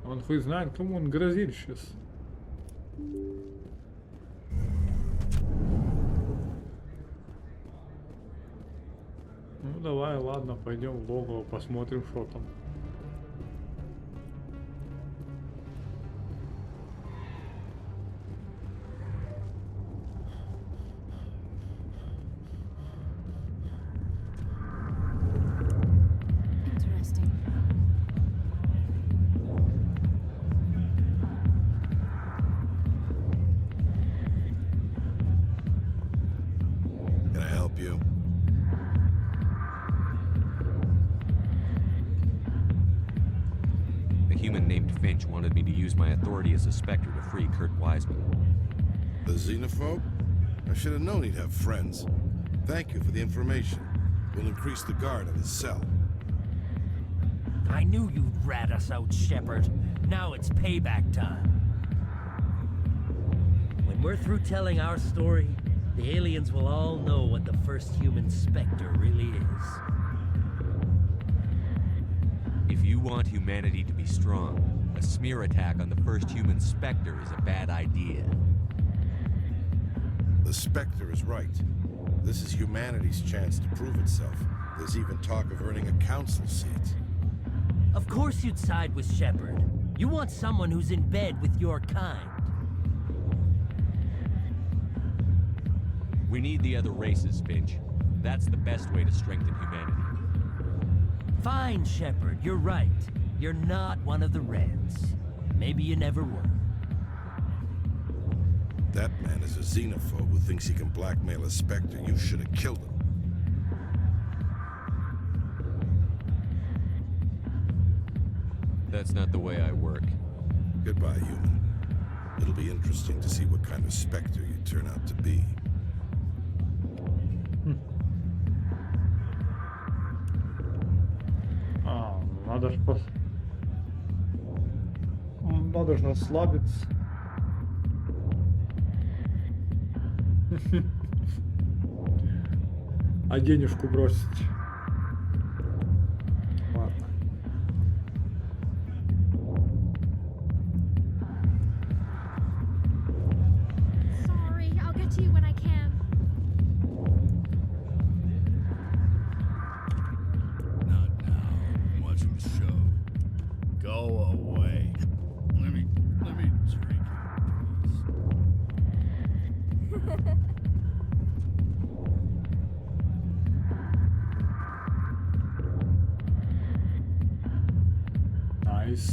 Он хуй знает, кому он грозит сейчас. Ну давай, ладно, пойдем в логово, посмотрим, что там. Wanted me to use my authority as a Spectre to free Kurt Wiseman. The xenophobe? I should have known he'd have friends. Thank you for the information. We'll increase the guard at his cell. I knew you'd rat us out, Shepard. Now it's payback time. When we're through telling our story, the aliens will all know what the first human Spectre really is. If you want humanity to be strong, a smear attack on the first human Spectre is a bad idea. The Spectre is right. This is humanity's chance to prove itself. There's even talk of earning a council seat. Of course you'd side with Shepard. You want someone who's in bed with your kind. We need the other races, Finch. That's the best way to strengthen humanity. Fine, Shepard, you're right. You're not one of the Reds. Maybe you never were. That man is a xenophobe who thinks he can blackmail a Spectre. You should have killed him. That's not the way I work. Goodbye, human. It'll be interesting to see what kind of Spectre you turn out to be. Надо ж Надо ж расслабиться. А денежку бросить. Ладно. Sorry, I'll get to you when I can. Not now. I'm watching the show. Go away. Let me drink it, please. Nice.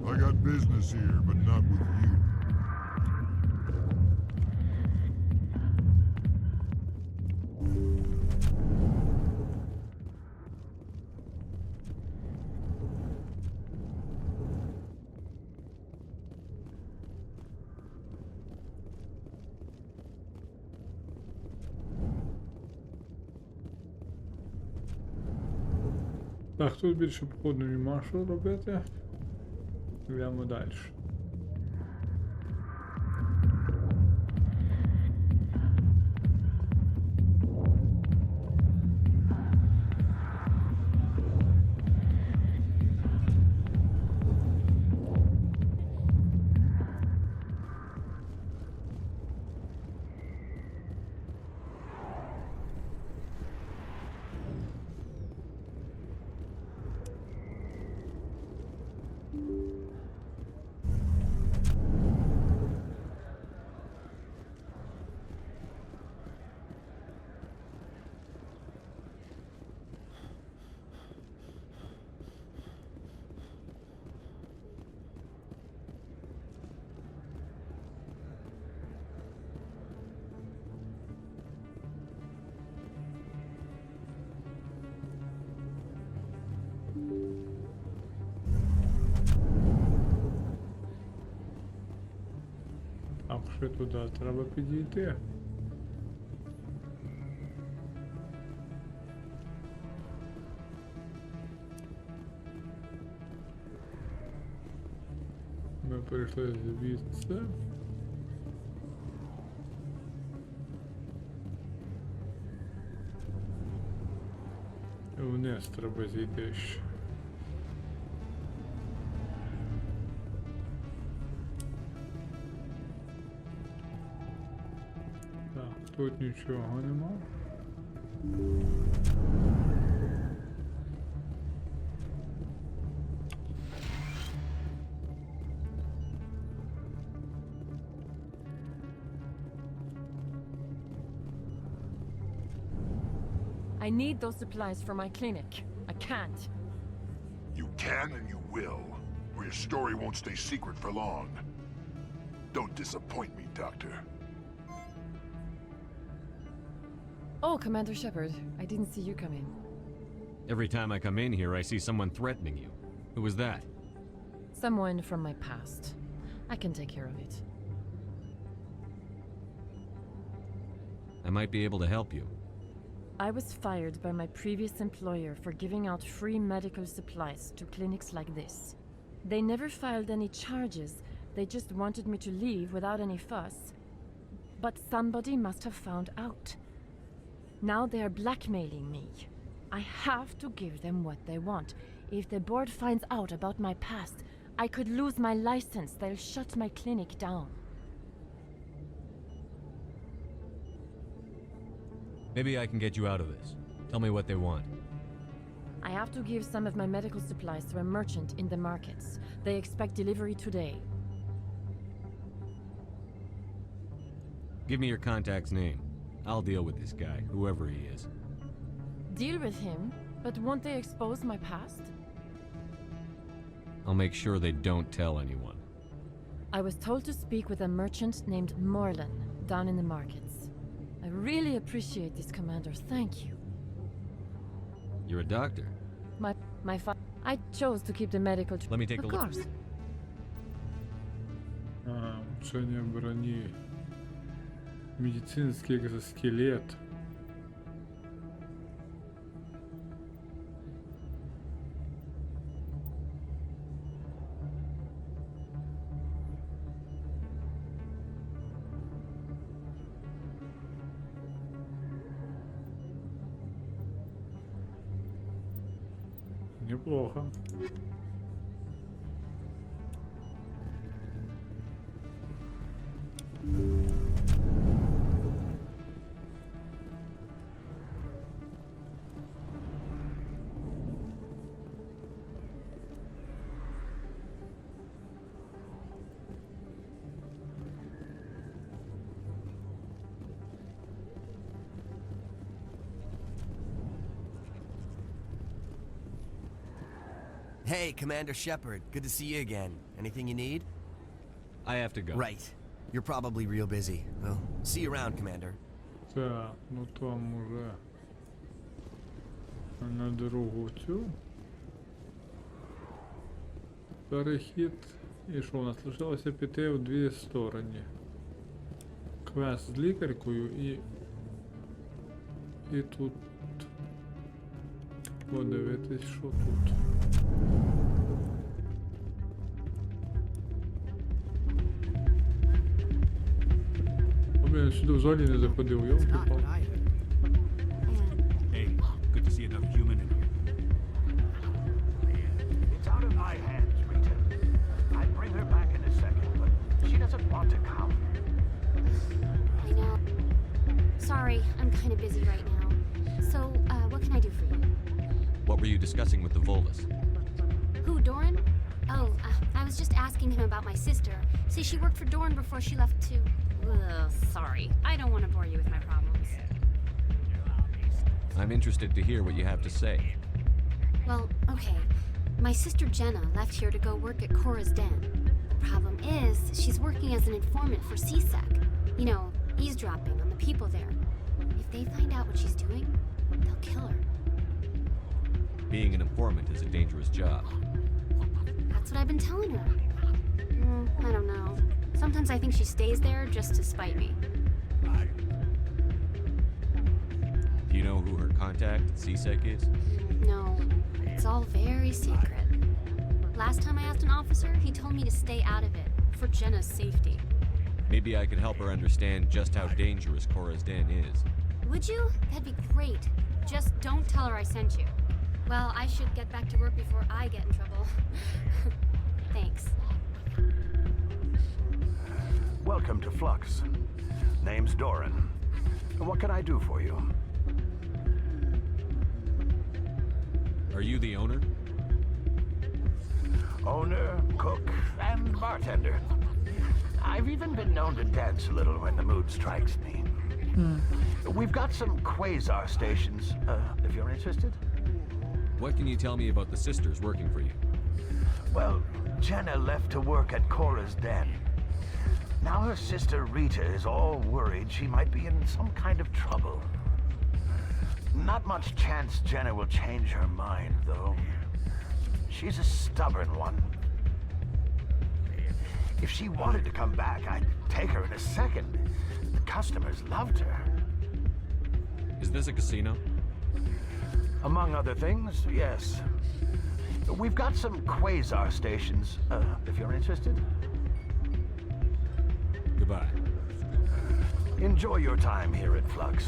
I got business here, but not with you. Так, тут більше походу нема що робити. Йдемо далі. Так, ще туди треба підійти. Ми перейшли звідси. Вниз треба зійти ще. Так, тут нічого нема. I need those supplies for my clinic. I can't. You can and you will, or your story won't stay secret for long. Don't disappoint me, Doctor. Oh, Commander Shepard, I didn't see you come in. Every time I come in here, I see someone threatening you. Who was that? Someone from my past. I can take care of it. I might be able to help you. I was fired by my previous employer for giving out free medical supplies to clinics like this. They never filed any charges, they just wanted me to leave without any fuss. But somebody must have found out. Now they are blackmailing me. I have to give them what they want. If the board finds out about my past, I could lose my license. They'll shut my clinic down. Maybe I can get you out of this. Tell me what they want. I have to give some of my medical supplies to a merchant in the markets. They expect delivery today. Give me your contact's name. I'll deal with this guy, whoever he is. Deal with him, but won't they expose my past? I'll make sure they don't tell anyone. I was told to speak with a merchant named Morlan down in the markets. I really appreciate this, Commander. Thank you. You're a doctor. I chose to keep the medical. Let me take a Of look. course. Улучшение брони. Медицинский экзоскелет. Неплохо. Hey, Commander Shepard. Good to see you again. Anything you need? I have to go. Right. You're probably real busy. Well, see you around, Commander. Так, ну там уже на другу цю перехід. І що у нас лишилося піти в дві сторони. Квест з лікаркою і тут подивитись, що тут. Я сюди взагалі не заходив, йолки-палки. Hey, good to see another human in here. It's out of my hands, Rita. I'd bring her back in a second, but she doesn't want to come. I know. Sorry, I'm kind of busy right now. So, what can I do for you? What were you discussing with the Volus? Who, Doran? Oh, I was just asking him about my sister. See, she worked for Doran before she left to... Ugh, sorry. I don't want to bore you with my problems. I'm interested to hear what you have to say. Well, okay. My sister Jenna left here to go work at Cora's Den. The problem is, she's working as an informant for CSEC. You know, eavesdropping on the people there. If they find out what she's doing, they'll kill her. Being an informant is a dangerous job. That's what I've been telling her. I don't know. Sometimes I think she stays there just to spite me. Do you know who her contact at CSEC is? No, it's all very secret. Last time I asked an officer, he told me to stay out of it, for Jenna's safety. Maybe I could help her understand just how dangerous Cora's Den is. Would you? That'd be great. Just don't tell her I sent you. Well, I should get back to work before I get in trouble. Thanks. Welcome to Flux. Name's Doran. What can I do for you? Are you the owner? Owner, cook, and bartender. I've even been known to dance a little when the mood strikes me. We've got some quasar stations, if you're interested. What can you tell me about the sisters working for you? Well, Jenna left to work at Cora's Den. Now her sister Rita is all worried she might be in some kind of trouble. Not much chance Jenna will change her mind, though. She's a stubborn one. If she wanted to come back, I'd take her in a second. The customers loved her. Is this a casino? Among other things, yes. We've got some quasar stations, if you're interested. Goodbye. Enjoy your time here at Flux.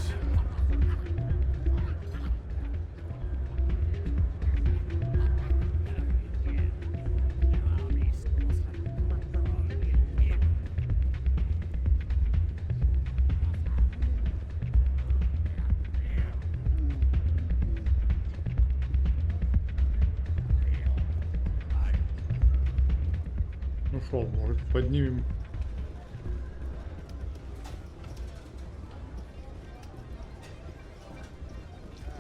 Ну шо, может поднимем.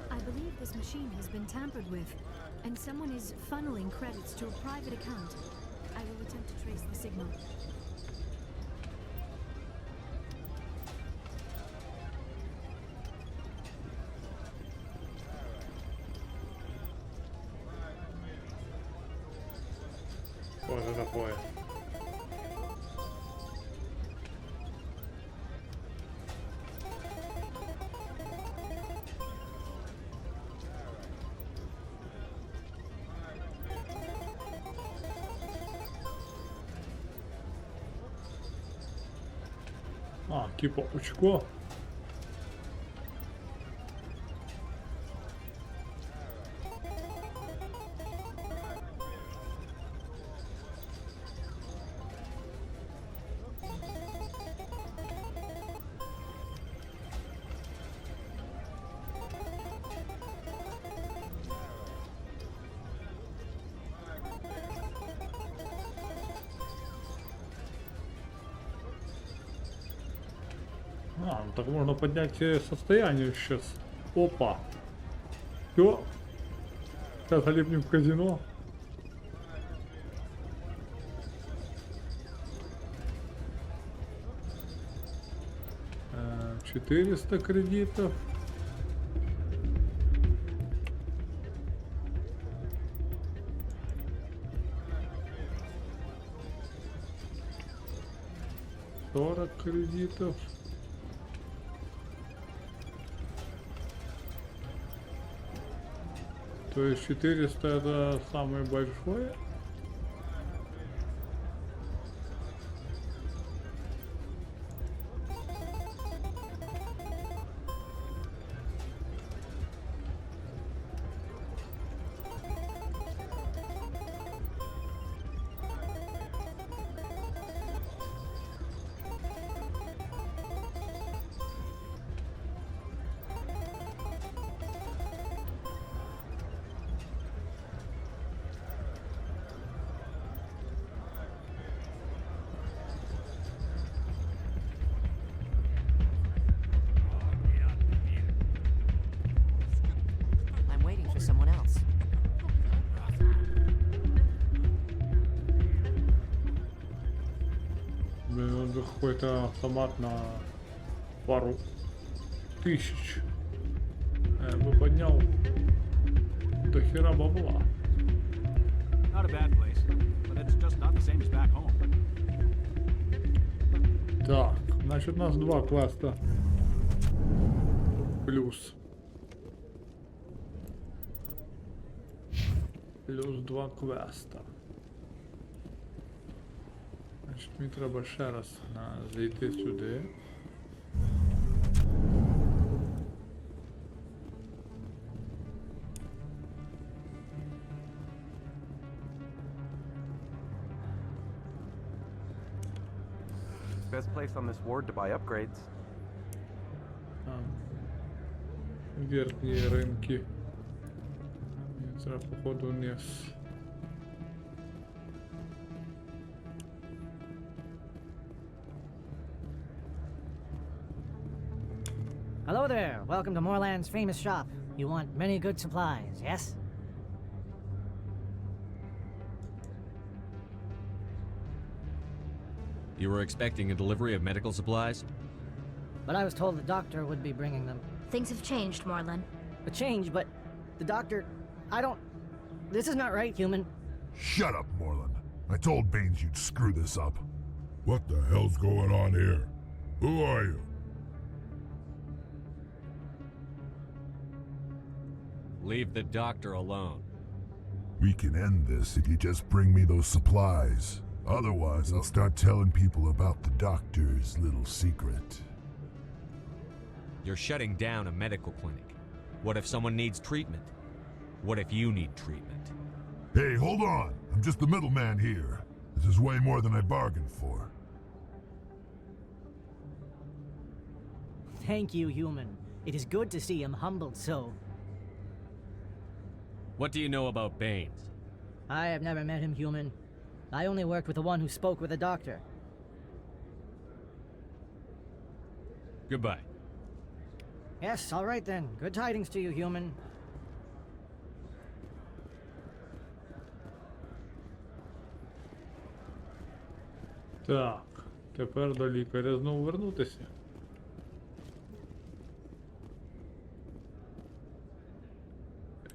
I believe this machine has been tampered with, and someone is funneling credits to a private account. I will attempt to trace the signal. Что это такое? А, типа очко. А, ну так можно поднять состояние сейчас. Опа. Все. Сейчас залипнем в казино. Э, 400 кредитов. кредитов. То есть 400 это самое большое. Какой-то автомат на пару тысяч. Я бы поднял до хера бабла. Так, значит, у нас два квеста. Плюс два квеста. Значить, мені треба ще раз зайти сюди. best place on this ward to buy upgrades. Верхні ринки. Це, походу, вниз. Hello there. Welcome to Moorland's famous shop. You want many good supplies, yes? You were expecting a delivery of medical supplies? But I was told the doctor would be bringing them. Things have changed, Moorland. A change, but the doctor... I don't... This is not right, human. Shut up, Moorland. I told Baines you'd screw this up. What the hell's going on here? Who are you? Leave the doctor alone. We can end this if you just bring me those supplies. Otherwise, I'll start telling people about the doctor's little secret. You're shutting down a medical clinic. What if someone needs treatment? What if you need treatment? Hey, hold on. I'm just the middleman here. This is way more than I bargained for. Thank you, human. It is good to see him humbled so. What do you know about Baines? I have never met him, human. I only worked with the one who spoke with the doctor. Goodbye. Yes, all right then. Good tidings to you, human. Так, тепер до лікаря знову вернутися.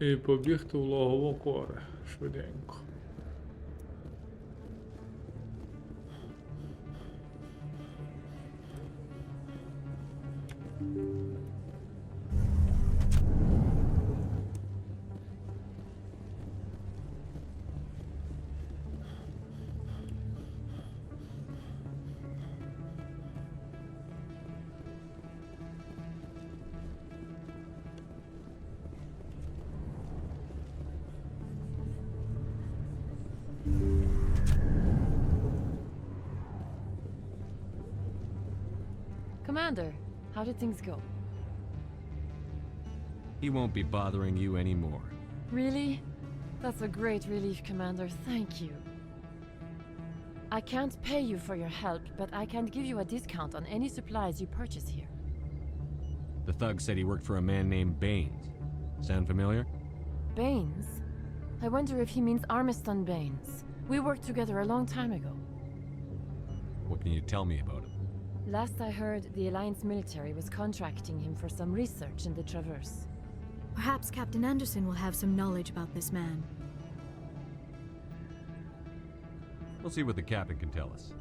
І побігти в логово Кори швиденько. Commander, how did things go? He won't be bothering you anymore. Really? That's a great relief, Commander. Thank you. I can't pay you for your help, but I can give you a discount on any supplies you purchase here. The thug said he worked for a man named Baines. Sound familiar? Baines? I wonder if he means Armiston Baines. We worked together a long time ago. What can you tell me about him? Last I heard, the Alliance military was contracting him for some research in the Traverse. Perhaps Captain Anderson will have some knowledge about this man. We'll see what the captain can tell us.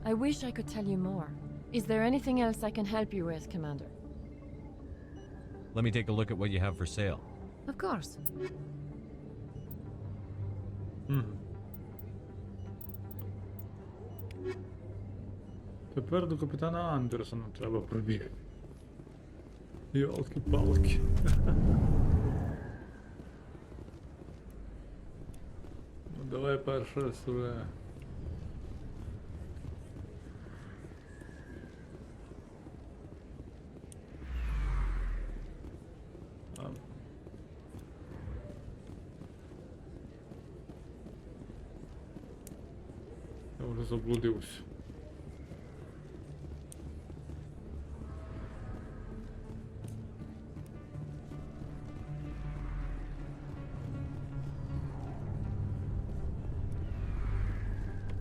I wish I could tell you more. Is there anything else I can help you with, Commander? Let me take a look at what you have for sale. Of course. Тепер до капітана Андерсона треба пробігти. Йолки-палки. Ну давай перше своє. Я вже заблудився.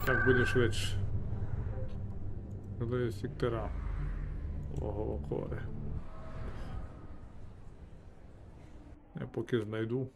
Так буде швидше. Продаю сектора. Логово Кори. Я поки знайду.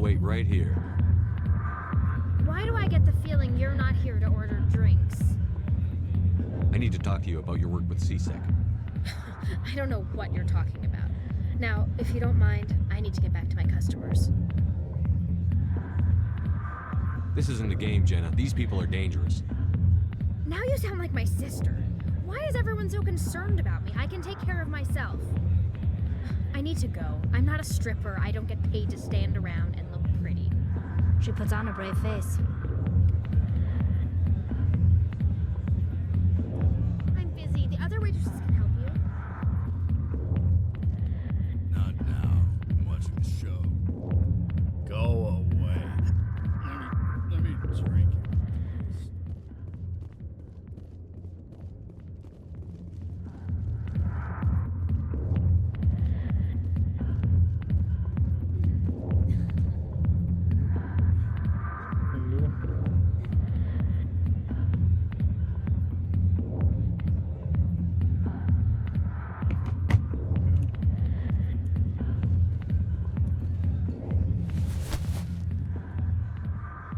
Wait right here. Why do I get the feeling you're not here to order drinks? I need to talk to you about your work with CSEC. I don't know what you're talking about. Now, if you don't mind, I need to get back to my customers. This isn't a game, Jenna. These people are dangerous. Now you sound like my sister. Why is everyone so concerned about me? I can take care of myself. I need to go. I'm not a stripper. I don't get paid to stand around and look pretty. She puts on a brave face. I'm busy. The other waitresses can help you. Not now. I'm watching the show. Go away. Let me drink your piss.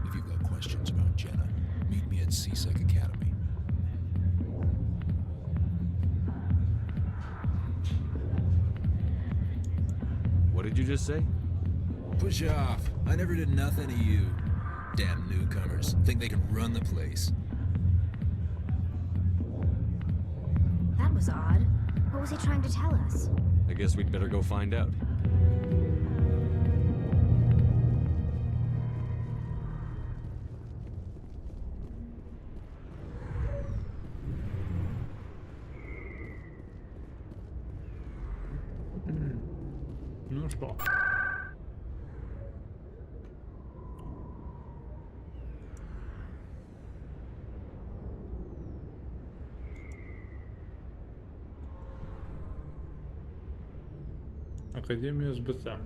If you've got questions about Jenna, meet me at CSEC Academy. What did you just say? Push off. I never did nothing to you. Damn newcomers. Think they can run the place. That was odd. What was he trying to tell us? I guess we'd better go find out. Ну что? Академия СБЦ.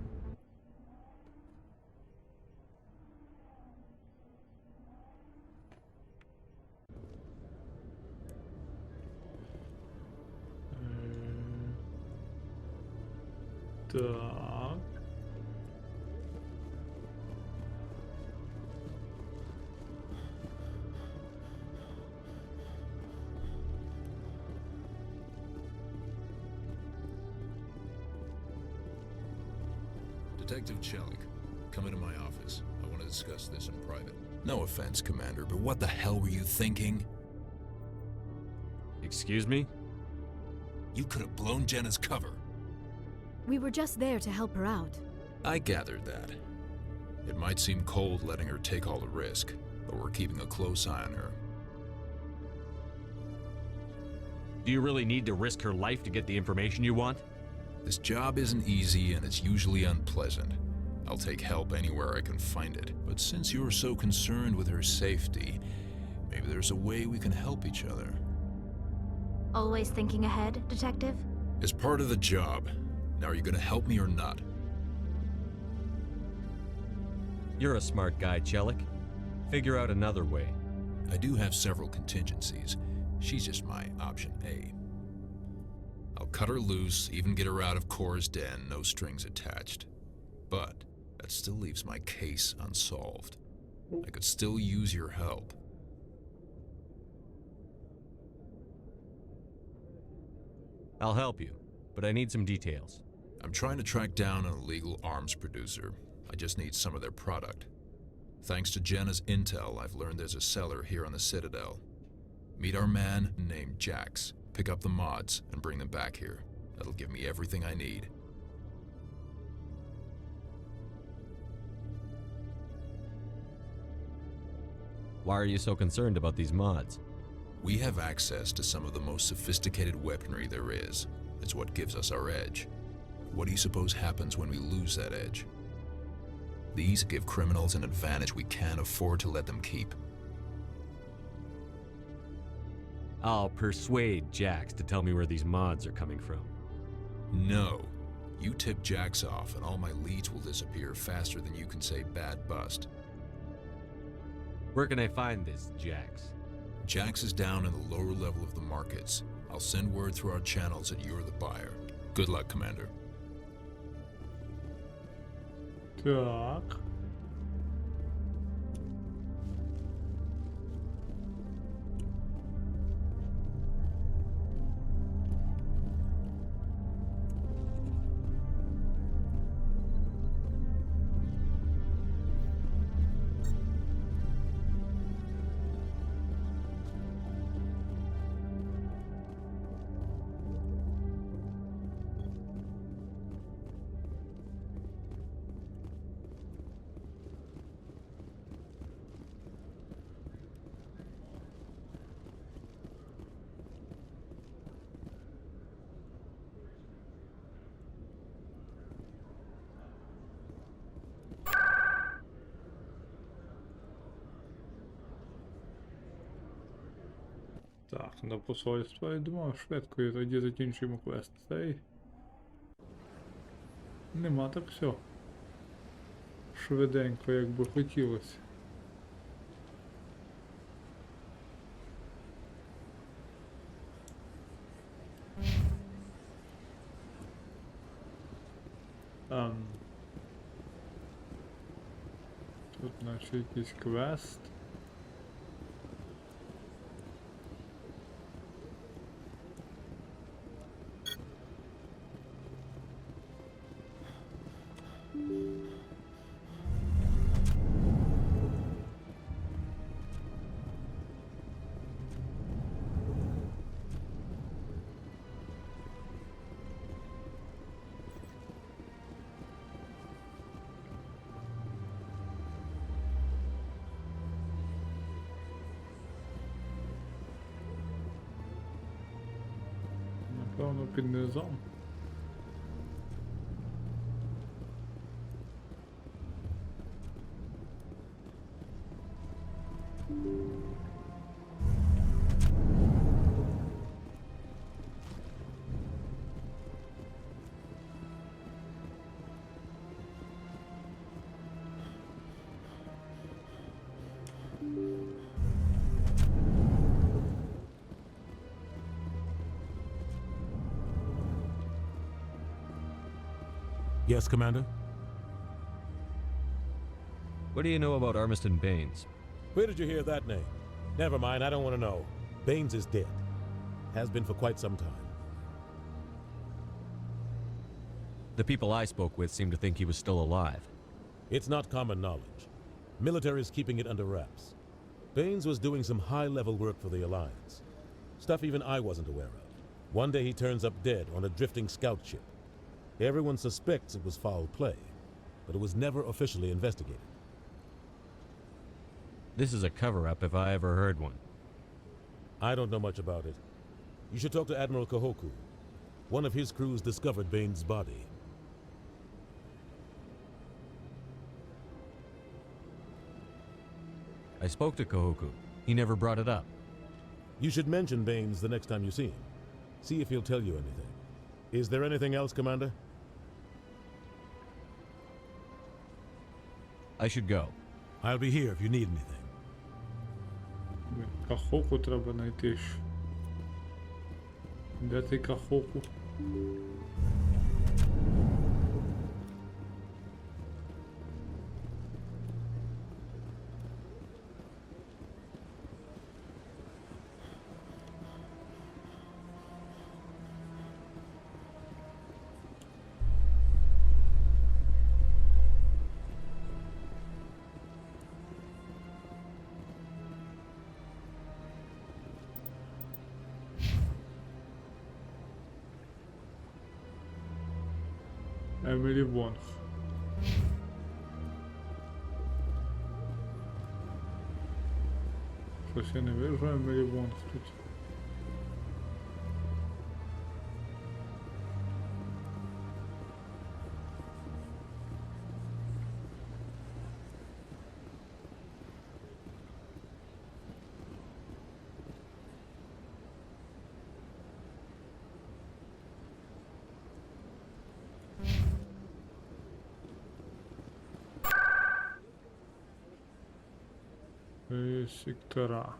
Так. Detective Chelik, come into my office. I want to discuss this in private. No offense, Commander, but what the hell were you thinking? Excuse me? You could have blown Jenna's cover. We were just there to help her out. I gathered that. It might seem cold letting her take all the risk, but we're keeping a close eye on her. Do you really need to risk her life to get the information you want? This job isn't easy and it's usually unpleasant. I'll take help anywhere I can find it. But since you're so concerned with her safety, maybe there's a way we can help each other. Always thinking ahead, Detective? It's part of the job. Now are you gonna help me or not? You're a smart guy, Chelik. Figure out another way. I do have several contingencies. She's just my option A. I'll cut her loose, even get her out of Cora's den, no strings attached. But that still leaves my case unsolved. I could still use your help. I'll help you, but I need some details. I'm trying to track down an illegal arms producer. I just need some of their product. Thanks to Jenna's intel, I've learned there's a seller here on the Citadel. Meet our man named Jax. Pick up the mods and bring them back here. That'll give me everything I need. Why are you so concerned about these mods? We have access to some of the most sophisticated weaponry there is. It's what gives us our edge. What do you suppose happens when we lose that edge? These give criminals an advantage we can't afford to let them keep. I'll persuade Jax to tell me where these mods are coming from. No. You tip Jax off and all my leads will disappear faster than you can say bad bust. Where can I find this Jax? Jax is down in the lower level of the markets. I'll send word through our channels that you're the buyer. Good luck, Commander. Так. Так, до посольства йдемо швидко і тоді закінчуємо квест цей. Нема так все. Швиденько, як би хотілося. Тут наче якийсь квест. Напевно, під низом. Yes, Commander? What do you know about Armiston Baines? Where did you hear that name? Never mind, I don't want to know. Baines is dead. Has been for quite some time. The people I spoke with seemed to think he was still alive. It's not common knowledge. Military is keeping it under wraps. Baines was doing some high-level work for the Alliance. Stuff even I wasn't aware of. One day he turns up dead on a drifting scout ship. Everyone suspects it was foul play, but it was never officially investigated. This is a cover-up if I ever heard one. I don't know much about it. You should talk to Admiral Kahoku. One of his crews discovered Baines' body. I spoke to Kahoku. He never brought it up. You should mention Baines the next time you see him. See if he'll tell you anything. Is there anything else, Commander? I should go. I'll be here if you need anything. Кахоку треба знайти. Де ти Кахоку? Емілі Вонг. Щось я не вижу Емілі Вонг тут. Сектора.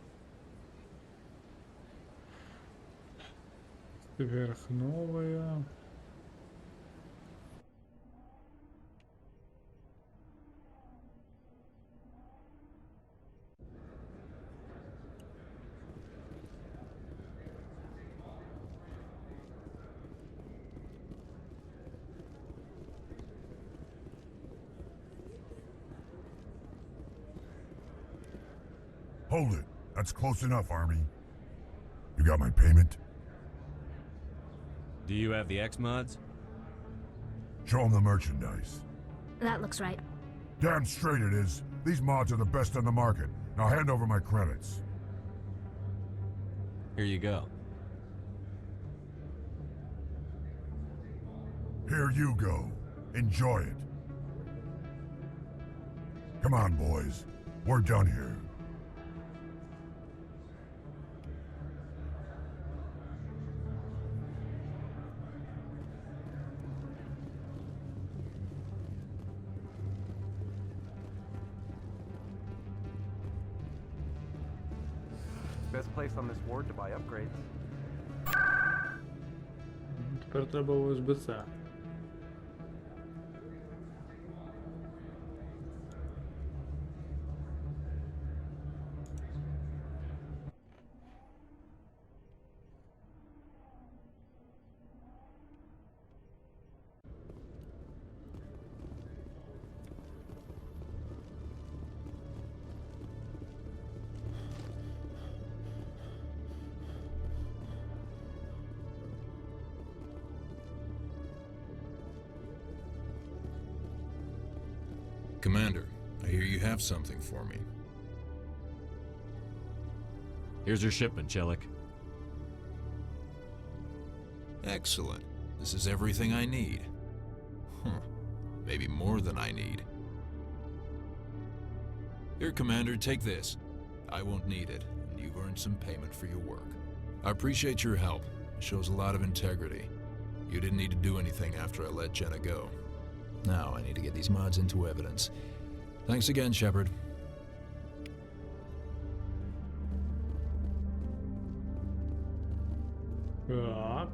Сверхновая. Hold it. That's close enough, Army. You got my payment? Do you have the X-Mods? Show them the merchandise. That looks right. Damn straight it is. These mods are the best on the market. Now hand over my credits. Here you go. Here you go. Enjoy it. Come on, boys. We're done here. Best place on this ward to buy upgrades. Тепер треба USB-C. Commander, I hear you have something for me. Here's your shipment, Chelik. Excellent. This is everything I need. Huh. Maybe more than I need. Here, Commander, take this. I won't need it, and you've earned some payment for your work. I appreciate your help. It shows a lot of integrity. You didn't need to do anything after I let Jenna go. Now I need to get these mods into evidence. Thanks again, Shepard. Так.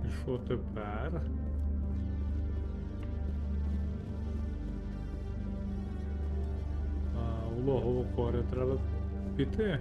І що тепер? В логово Кори треба піти.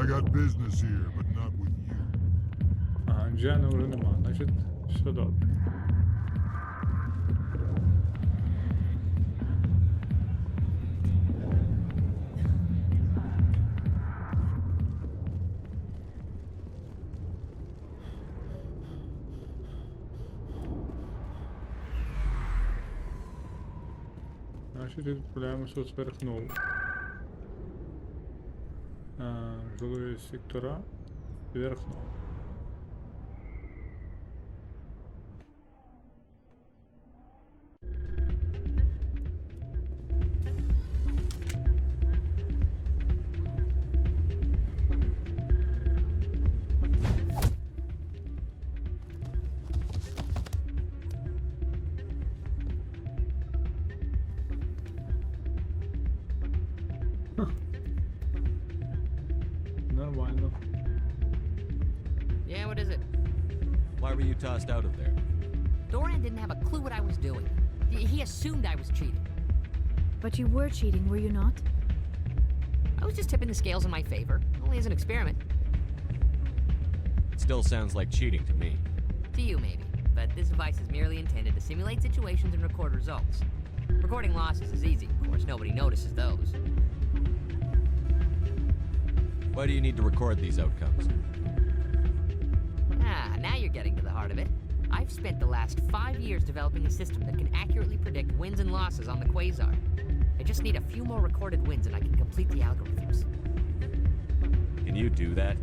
I got business here, but not with you. Ага, Джена вже нема, значить, все добре. Значить, відправляємося зверху. Жилые сектора вверх-вниз. Нормально. Yeah, what is it? Why were you tossed out of there? Dorian didn't have a clue what I was doing. He assumed I was cheating. But you were cheating, were you not? I was just tipping the scales in my favor, only as an experiment. It still sounds like cheating to me. To you, maybe. But this device is merely intended to simulate situations and record results. Recording losses is easy, of course. Nobody notices those. Why do you need to record these outcomes? Now you're getting to the heart of it. I've spent the last 5 years developing a system that can accurately predict wins and losses on the Quasar. I just need a few more recorded wins and I can complete the algorithms. Can you do that?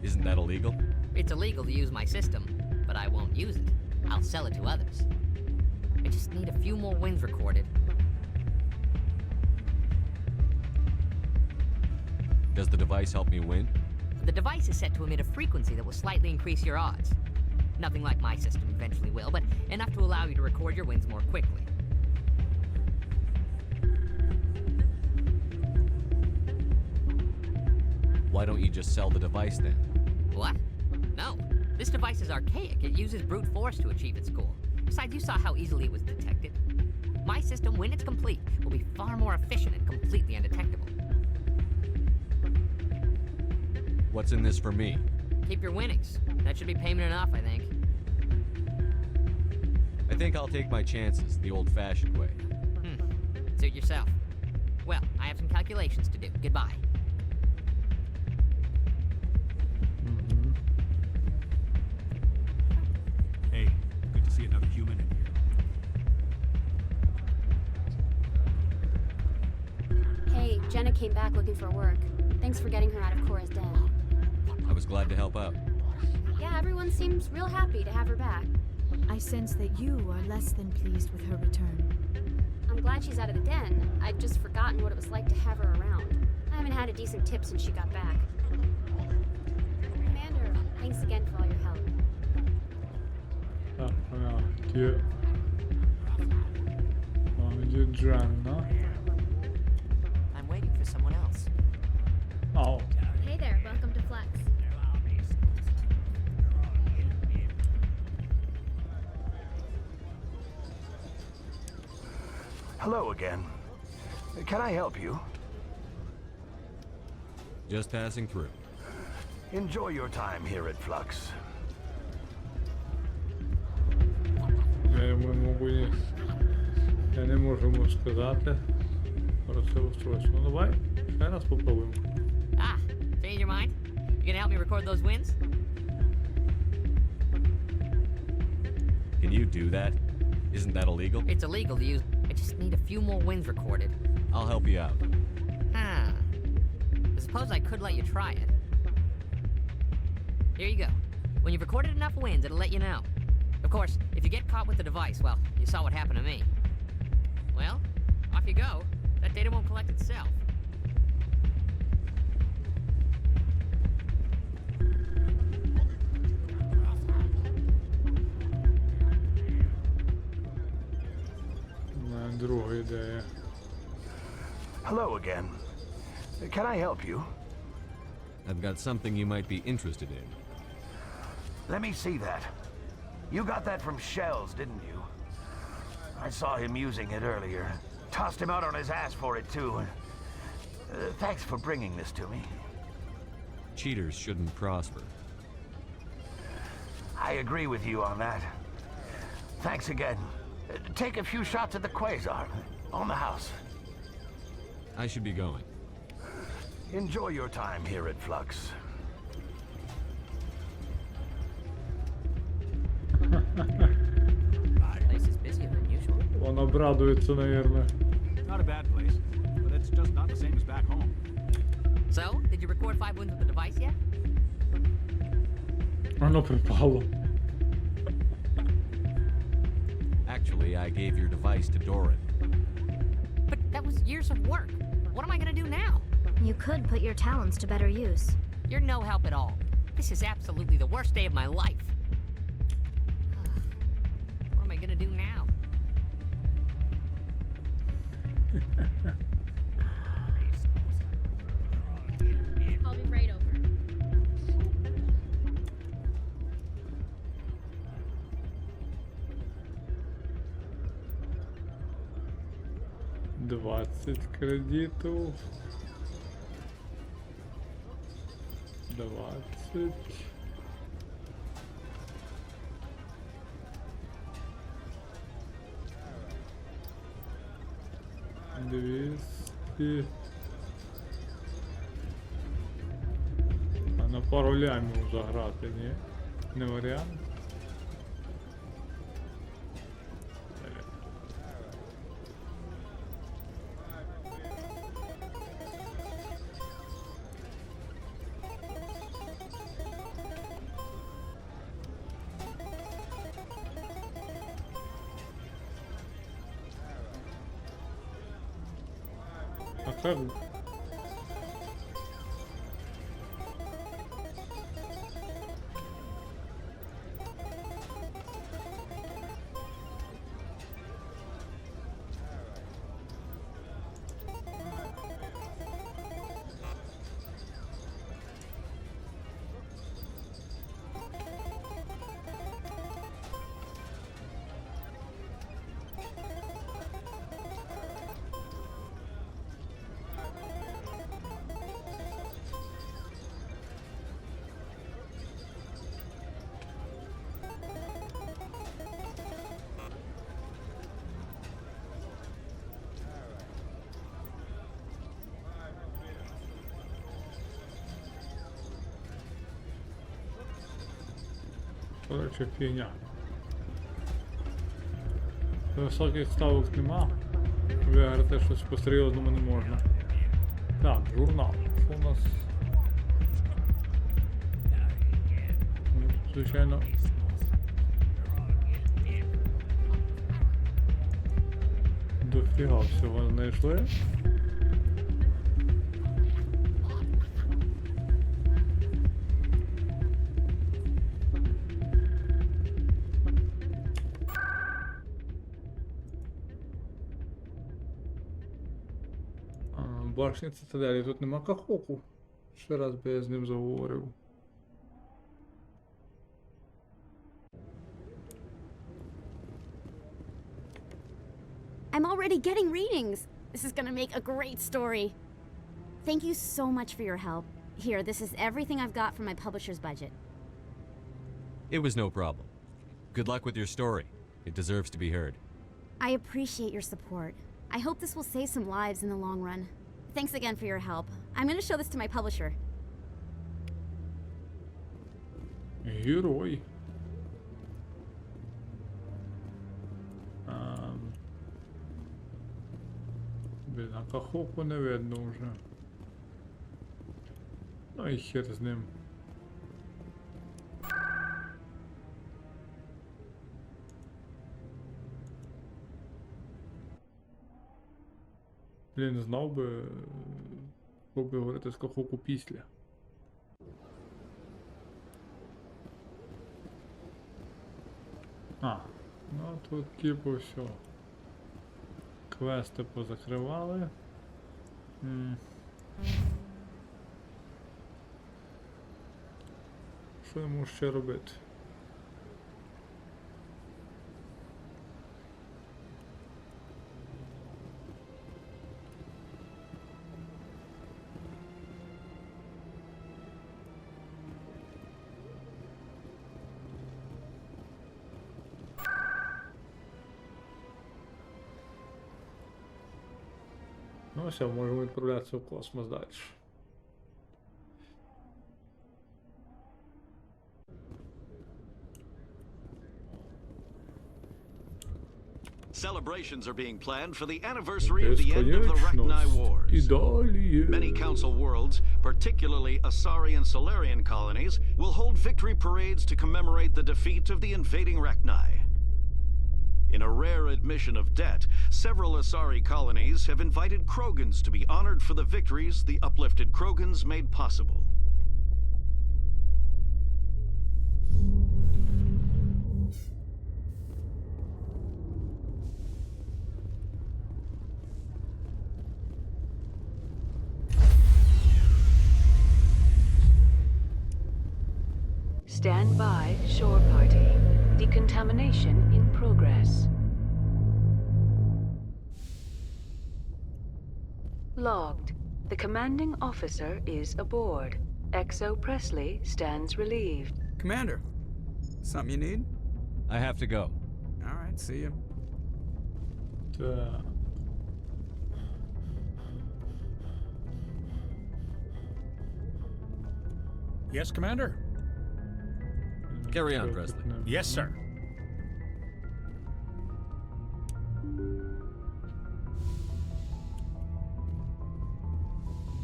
Isn't that illegal? It's illegal to use my system, but I won't use it. I'll sell it to others. I just need a few more wins recorded. Does the device help me win? The device is set to emit a frequency that will slightly increase your odds. Nothing like my system eventually will, but enough to allow you to record your wins more quickly. Why don't you just sell the device then? What? No. This device is archaic. It uses brute force to achieve its goal. Besides, you saw how easily it was detected. My system, when it's complete, will be far more efficient and completely undetectable. What's in this for me? Keep your winnings. That should be payment enough, I think. I think I'll take my chances the old-fashioned way. Suit yourself. Well, I have some calculations to do. Goodbye. Jenna came back looking for work. Thanks for getting her out of Cora's den. I was glad to help out. Yeah, everyone seems real happy to have her back. I sense that you are less than pleased with her return. I'm glad she's out of the den. I'd just forgotten what it was like to have her around. I haven't had a decent tip since she got back. Commander, thanks again for all your help. Так, где Джанна? I'm waiting for someone else. Oh. Hey there, welcome to Flex. Hello again. Can I help you? Just passing through. Enjoy your time here at Flux. Я не можу йому сказати про це устройство. Ну давай, ще раз попробуємо. Ah, change your mind? You gonna help me record those wins? Can you do that? Isn't that illegal? It's illegal to use. I just need a few more wins recorded. I'll help you out. Huh. I suppose I could let you try it. Here you go. When you've recorded enough wins, it'll let you know. Of course, if you get caught with the device, well, you saw what happened to me. Well, off you go. That data won't collect itself. Друга ідея. Hello again. Can I help you? I've got something you might be interested in. Let me see that. You got that from Shells, didn't you? I saw him using it earlier. Tossed him out on his ass for it, too. Thanks for bringing this to me. Cheaters shouldn't prosper. I agree with you on that. Thanks again. Take a few shots at the Quasar. On the house. I should be going. Enjoy your time here at Flux. Place is busier than usual. Он обрадуется, наверное. Not a bad place, but it's just not the same as back home. So, did you record 5 wins with the device yet? Оно припало. Actually, I gave your device to Doran. But that was years of work. What am I gonna do now? You could put your talents to better use. You're no help at all. This is absolutely the worst day of my life. What am I gonna do now? I'll be right over. Двадцять кредитів. 20. $200. А на пару лямів заграти, ні? Не варіант. А как? Короче, фігня. Високих ставок нема. Виграти щось по-серйозному не можна. Так, журнал. Що у нас? Ну, звичайно. Дофіга всього знайшли. Башня цитаделі, тут нема кахоку. Ще раз би я з ним заговорив. I'm already getting readings. This is gonna make a great story. Thank you so much for your help. Here, this is everything I've got from my publisher's budget. It was no problem. Good luck with your story. It deserves to be heard. I appreciate your support. I hope this will save some lives in the long run. Thanks again for your help. I'm gonna show this to my publisher. Герой. Блін, а кахоку не видно вже. Ну і хер з ним. Блін, знав би, що би говорити з кахоку після. А, ну тут типу все. Квести позакривали. Що я можу ще робити? Ну все, можемо відправлятися в космос далі. Celebrations are being planned for the anniversary of the end of the Rachni Wars. Many council worlds, particularly Asari and Solarian colonies, will hold victory parades to commemorate the defeat of the invading Rachni. In a rare admission of debt, several Asari colonies have invited Krogans to be honored for the victories the uplifted Krogans made possible. Stand by, shore party. Decontamination in progress. Logged. The commanding officer is aboard. XO Presley stands relieved. Commander, something you need? I have to go. All right, see you. Yes, Commander? Carry on, Presley. Yes, sir.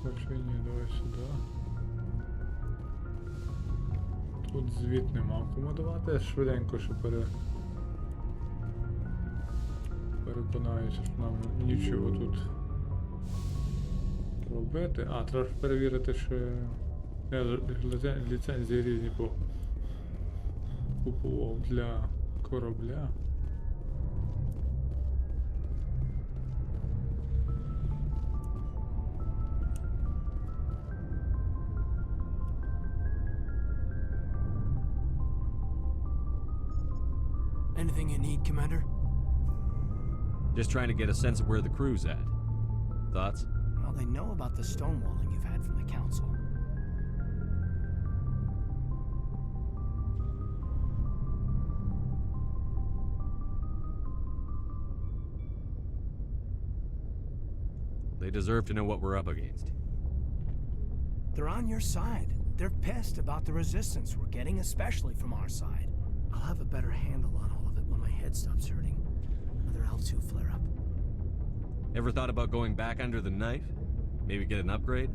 Сообщение, давай сюда. Тут звіт нема кому давати, швиденько ще переконаюся, що нам нічого тут робити. А, треба ж перевірити, що ліцензії різні купував для корабля. Anything you need, Commander? Just trying to get a sense of where the crew's at. Thoughts? Well, they know about the stonewalling you've had from the Council. They deserve to know what we're up against. They're on your side. They're pissed about the resistance we're getting, especially from our side. I'll have a better handle on all of it when my head stops hurting. Another L2 flare-up. Ever thought about going back under the knife? Maybe get an upgrade?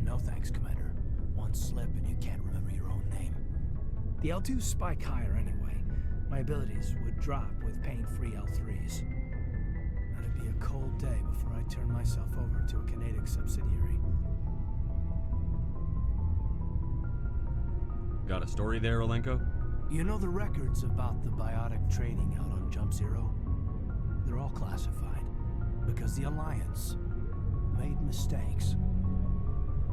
No thanks, Commander. One slip and you can't remember your own name. The L2s spike higher anyway. My abilities would drop with pain-free L3s. That'd be a cold day before I turn myself over to a Canadic subsidiary. Got a story there, Olenko? You know the records about the biotic trading out on Jump Zero? They're all classified because the Alliance made mistakes.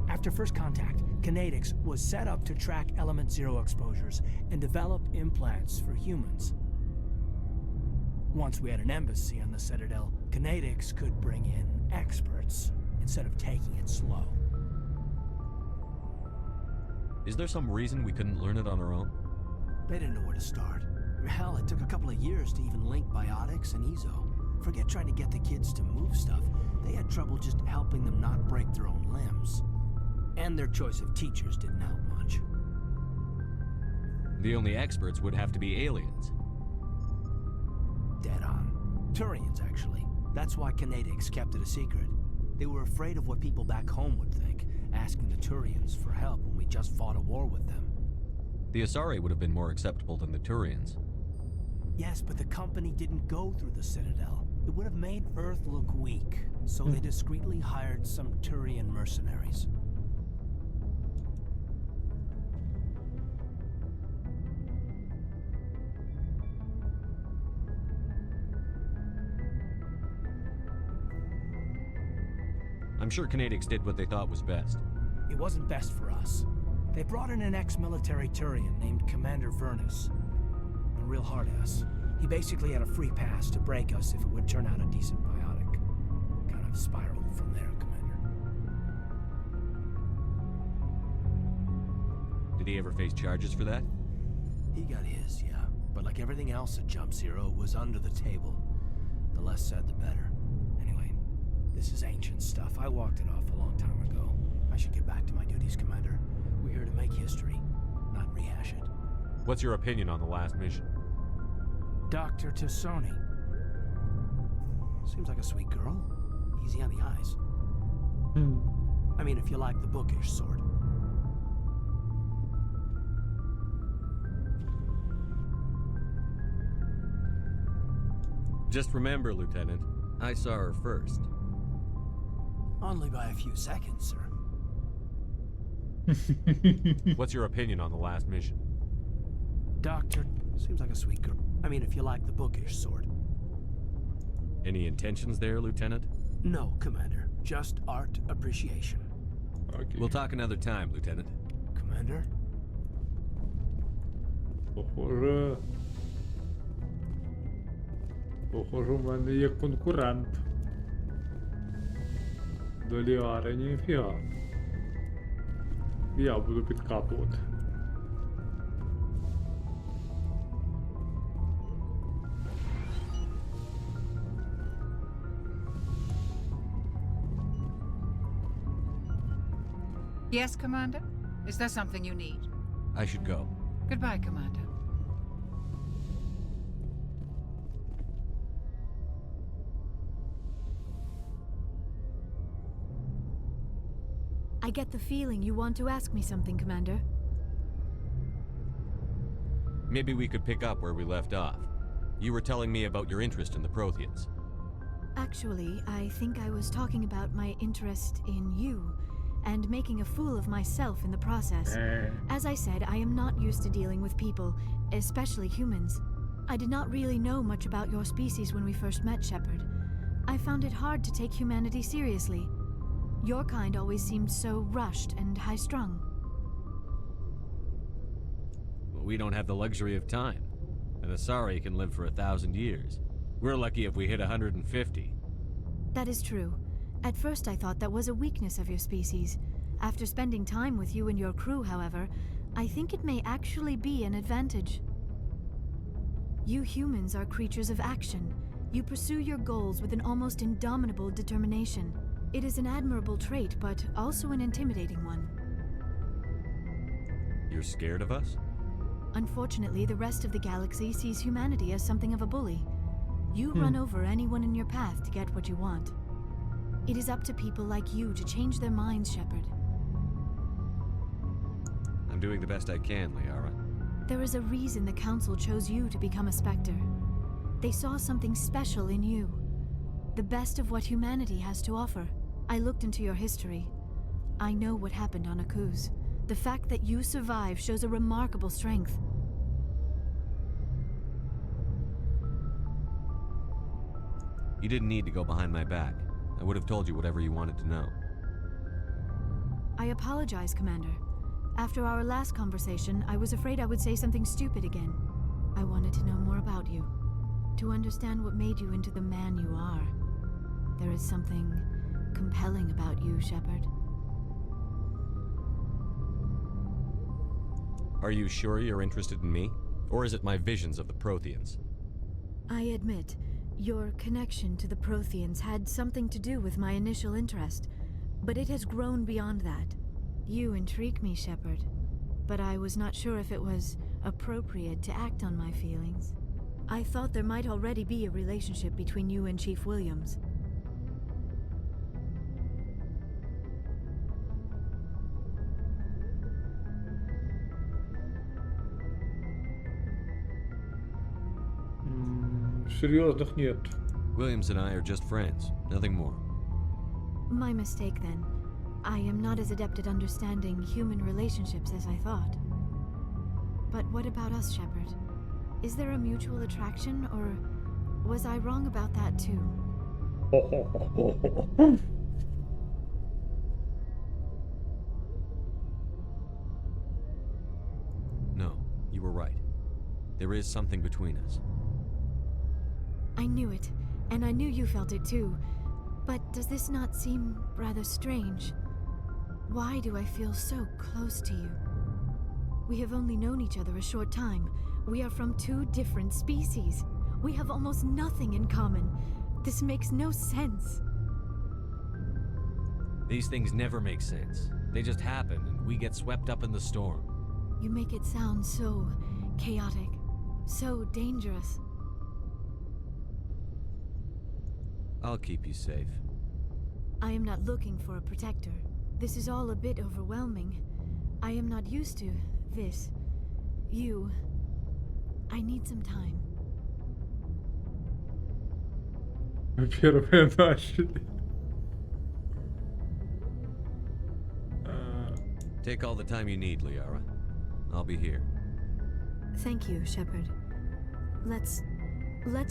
After first contact, Canadix was set up to track Element Zero exposures and develop implants for humans. Once we had an embassy on the Citadel, Canadix could bring in experts instead of taking it slow. Is there some reason we couldn't learn it on our own? They didn't know where to start. Hell, it took a couple of years to even link biotics and Ezo. Forget trying to get the kids to move stuff. They had trouble just helping them not break their own limbs. And their choice of teachers didn't help much. The only experts would have to be aliens. Dead on. Turians, actually. That's why Canadix kept it a secret. They were afraid of what people back home would think, asking the Turians for help when we just fought a war with them. The Asari would have been more acceptable than the Turians. Yes, but the company didn't go through the Citadel. It would have made Earth look weak, so they discreetly hired some Turian mercenaries. I'm sure Canadix did what they thought was best. It wasn't best for us. They brought in an ex-military Turian named Commander Vernus. A real hard-ass. He basically had a free pass to break us if it would turn out a decent biotic. Kind of spiraled from there, Commander. Did he ever face charges for that? He got his, yeah. But like everything else at Jump Zero, it was under the table. The less said, the better. Anyway, this is ancient stuff. I walked it off a long time ago. I should get back to my duties, Commander. We're here to make history, not rehash it. What's your opinion on the last mission? Dr. Tassoni. Seems like a sweet girl. Easy on the eyes. I mean, if you like the bookish sort. Just remember, Lieutenant, I saw her first. Only by a few seconds, sir. What's your opinion on the last mission? Doctor, seems like a sweet girl. I mean, if you like the bookish sort. Any intentions there, Lieutenant? No, Commander. Just art appreciation. Okay. We'll talk another time, Lieutenant. Commander? Похоже, у мене є конкурент. До Ліари ніфіга. Я буду підкатувати. Yes, Commander? Is there something you need? I should go. Goodbye, Commander. I get the feeling you want to ask me something, Commander. Maybe we could pick up where we left off. You were telling me about your interest in the Protheans. Actually, I think I was talking about my interest in you, and making a fool of myself in the process. As I said, I am not used to dealing with people, especially humans. I did not really know much about your species when we first met, Shepard. I found it hard to take humanity seriously. Your kind always seemed so rushed and high-strung. Well, we don't have the luxury of time. An Asari can live for 1,000 years. We're lucky if we hit 150. That is true. At first I thought that was a weakness of your species. After spending time with you and your crew, however, I think it may actually be an advantage. You humans are creatures of action. You pursue your goals with an almost indomitable determination. It is an admirable trait, but also an intimidating one. You're scared of us? Unfortunately, the rest of the galaxy sees humanity as something of a bully. You run over anyone in your path to get what you want. It is up to people like you to change their minds, Shepard. I'm doing the best I can, Liara. There is a reason the Council chose you to become a Spectre. They saw something special in you. The best of what humanity has to offer. I looked into your history. I know what happened on Akuz. The fact that you survived shows a remarkable strength. You didn't need to go behind my back. I would have told you whatever you wanted to know. I apologize, Commander. After our last conversation, I was afraid I would say something stupid again. I wanted to know more about you. To understand what made you into the man you are. There is something compelling about you, Shepard. Are you sure you're interested in me? Or is it my visions of the Protheans? I admit, your connection to the Protheans had something to do with my initial interest, but it has grown beyond that. You intrigue me, Shepard, but I was not sure if it was appropriate to act on my feelings. I thought there might already be a relationship between you and Chief Williams. Серьезных нет. Williams and I are just friends, nothing more. My mistake, then. I am not as adept at understanding human relationships as I thought. But what about us, Shepard? Is there a mutual attraction, or was I wrong about that too? No, you were right. There is something between us. I knew it, and I knew you felt it too. But does this not seem rather strange? Why do I feel so close to you? We have only known each other a short time. We are from two different species. We have almost nothing in common. This makes no sense. These things never make sense. They just happen, and we get swept up in the storm. You make it sound so chaotic, so dangerous. I'll keep you safe. I am not looking for a protector. This is all a bit overwhelming. I am not used to this. You. I need some time. Первые начали. Take all the time you need, Liara. I'll be here. Thank you, Shepard. Let's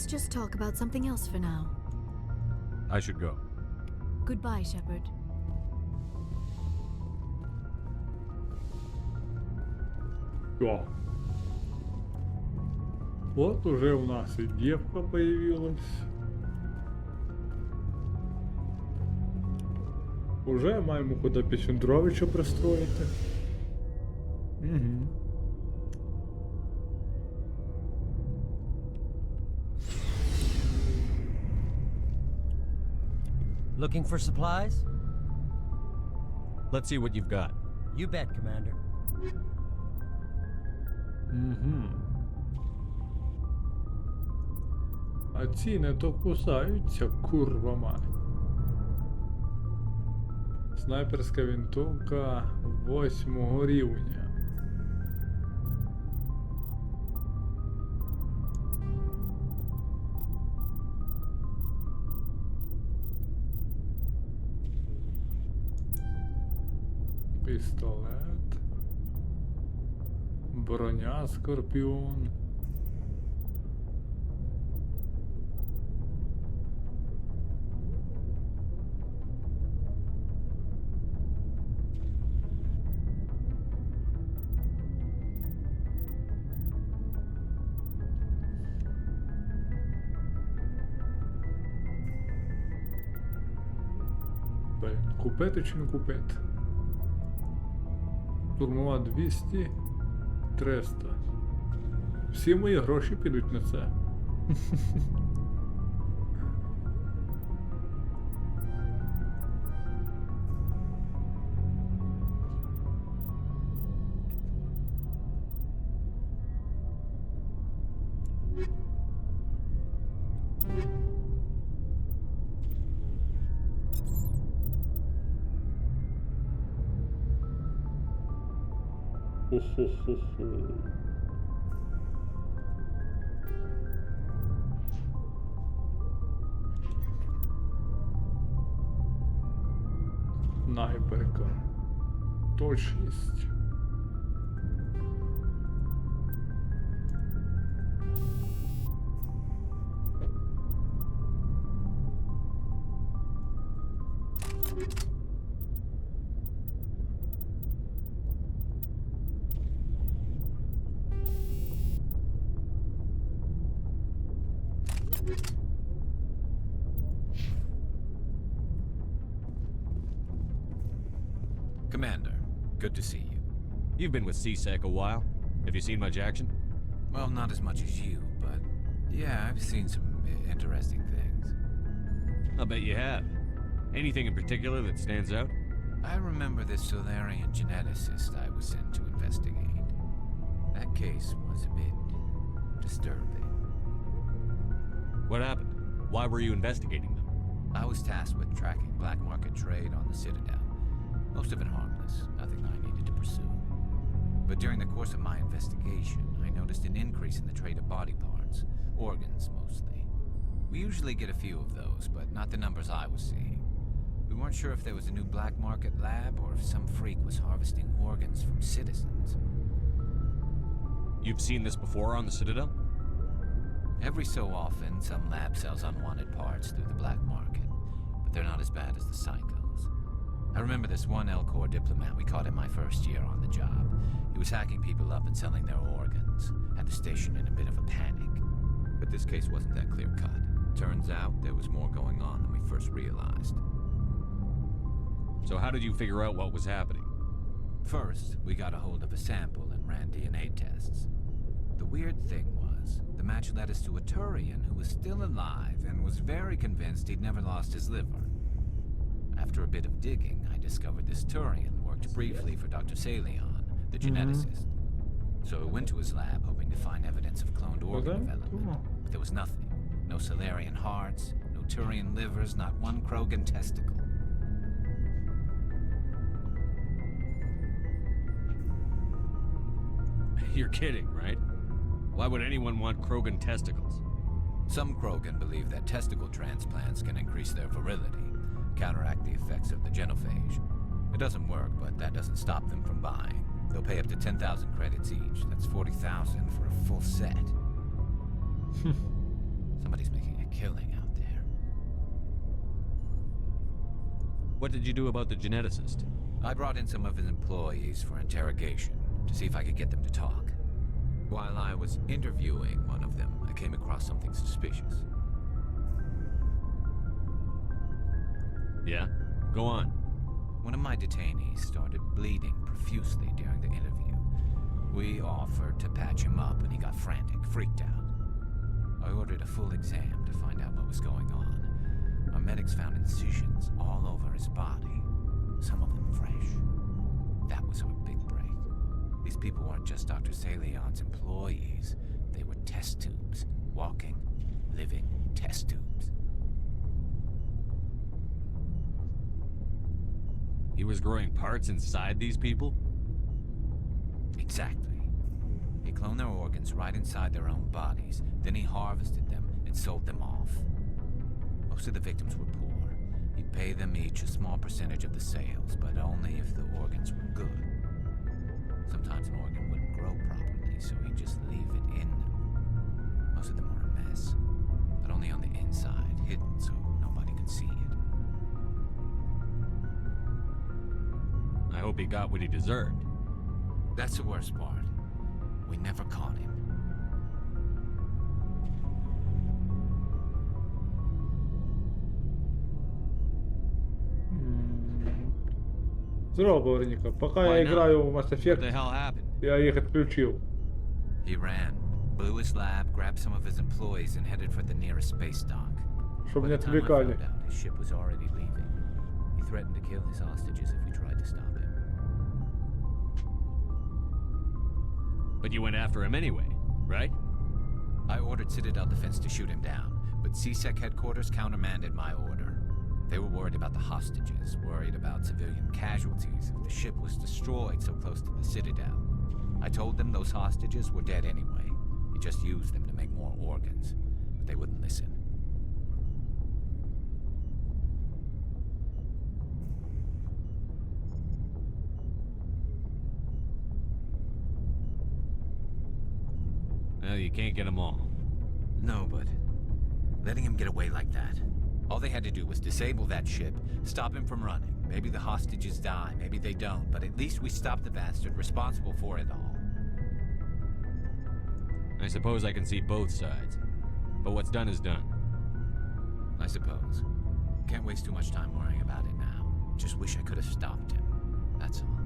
just talk about something else for now. I should go. Goodbye, Shepard. Всё. Вот уже у нас и девка появилась. Уже маємо куди Пісюндровича пристроїти. Угу. Looking for supplies? Let's see what you've got. You bet, Commander. Угу. А ці не то кусаються, курва мать. Снайперська винтовка 8 рівня. Пістолет. Броня Скорпіон. Блін, купити чи не купити? Штурмова 200, 300. Всі мої гроші підуть на це. Хо-хо-хо-хо. Снайперка. Точність. Commander, good to see you. You've been with CSEC a while. Have you seen much action? Well, not as much as you, but yeah, I've seen some interesting things. I'll bet you have. Anything in particular that stands out? I remember this Solarian geneticist I was sent to investigate. That case was a bit disturbing. What happened? Why were you investigating them? I was tasked with tracking black market trade on the Citadel. Most of it harmless, nothing I needed to pursue. But during the course of my investigation, I noticed an increase in the trade of body parts, organs mostly. We usually get a few of those, but not the numbers I was seeing. We weren't sure if there was a new black market lab or if some freak was harvesting organs from citizens. You've seen this before on the Citadel? Every so often, some lab sells unwanted parts through the black market, but they're not as bad as the psychos. I remember this one L-Corps diplomat we caught in my first year on the job. He was hacking people up and selling their organs. Had the station in a bit of a panic. But this case wasn't that clear-cut. Turns out there was more going on than we first realized. So how did you figure out what was happening? First, we got a hold of a sample and ran DNA tests. The weird thing was, the match led us to a Turian who was still alive and was very convinced he'd never lost his liver. After a bit of digging, I discovered this Turian worked briefly for Dr. Salion, the geneticist. So I went to his lab hoping to find evidence of cloned organ development. But there was nothing. No Solarian hearts, no Turian livers, not one Krogan testicle. You're kidding, right? Why would anyone want Krogan testicles? Some Krogan believe that testicle transplants can increase their virility, counteract the effects of the genophage. It doesn't work, but that doesn't stop them from buying. They'll pay up to 10,000 credits each. That's 40,000 for a full set. Somebody's making a killing out there. What did you do about the geneticist? I brought in some of his employees for interrogation to see if I could get them to talk. While I was interviewing one of them, I came across something suspicious. Yeah? Go on. One of my detainees started bleeding profusely during the interview. We offered to patch him up and he got frantic, freaked out. I ordered a full exam to find out what was going on. Our medics found incisions all over his body, some of them fresh. That was our big break. These people weren't just Dr. Salion's employees. They were test tubes. Walking, living test tubes. He was growing parts inside these people? Exactly. He cloned their organs right inside their own bodies. Then he harvested them and sold them off. Most of the victims were poor. He'd pay them each a small percentage of the sales, but only if the organs were good. Sometimes an organ wouldn't grow properly, so he'd just leave it in them. Most of them were a mess, but only on the inside, hidden so nobody could see it. I hope he got what he deserved. That's the worst part. We never caught him. Здорово, Борника. Пока я играю в Mass Effect, я их отключил. He ran, blew his lab, grabbed some of his employees, and headed for the nearest space dock. Чтобы не By the time I отвлекали. found out, his ship was already leaving. He threatened to kill his hostages if we tried to stop him. But you went after him anyway, right? I ordered Citadel Defense to shoot him down, but CSEC headquarters countermanded my order. They were worried about the hostages, worried about civilian casualties if the ship was destroyed so close to the Citadel. I told them those hostages were dead anyway. He just used them to make more organs. But they wouldn't listen. Well, you can't get them all. No, but letting him get away like that. All they had to do was disable that ship, stop him from running. Maybe the hostages die, maybe they don't, but at least we stopped the bastard responsible for it all. I suppose I can see both sides. But what's done is done. I suppose. Can't waste too much time worrying about it now. Just wish I could have stopped him. That's all.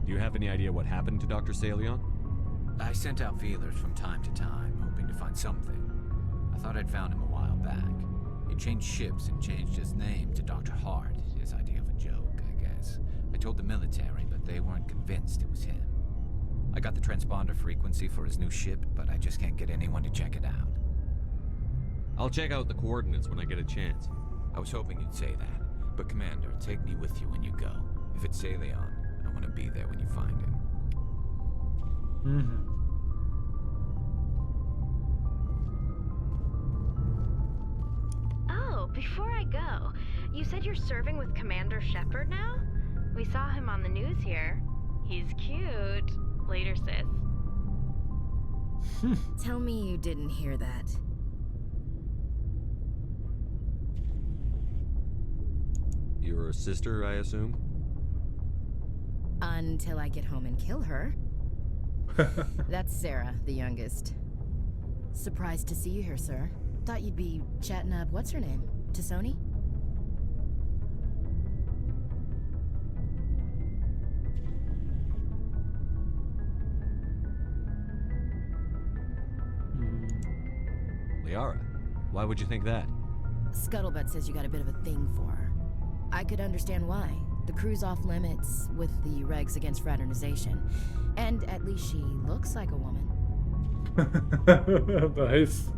Do you have any idea what happened to Dr. Salion? I sent out feelers from time to time, hoping to find something. I thought I'd found him a while back. He changed ships and changed his name to Dr. Hart, his idea of a joke, I guess. I told the military, but they weren't convinced it was him. I got the transponder frequency for his new ship, but I just can't get anyone to check it out. I'll check out the coordinates when I get a chance. I was hoping you'd say that, but Commander, take me with you when you go. If it's Salion, I want to be there when you find him. Mm-hmm. Oh, before I go, you said you're serving with Commander Shepard now? We saw him on the news here. He's cute. Later, sis. Tell me you didn't hear that. You're a sister, I assume? Until I get home and kill her. That's Sarah, the youngest. Surprised to see you here, sir. Thought you'd be chatting up, what's her name? Tisoni? Liara, why would you think that? Scuttlebutt says you got a bit of a thing for her. I could understand why. The crew's off limits with the regs against fraternization. And at least she looks like a woman. Nice.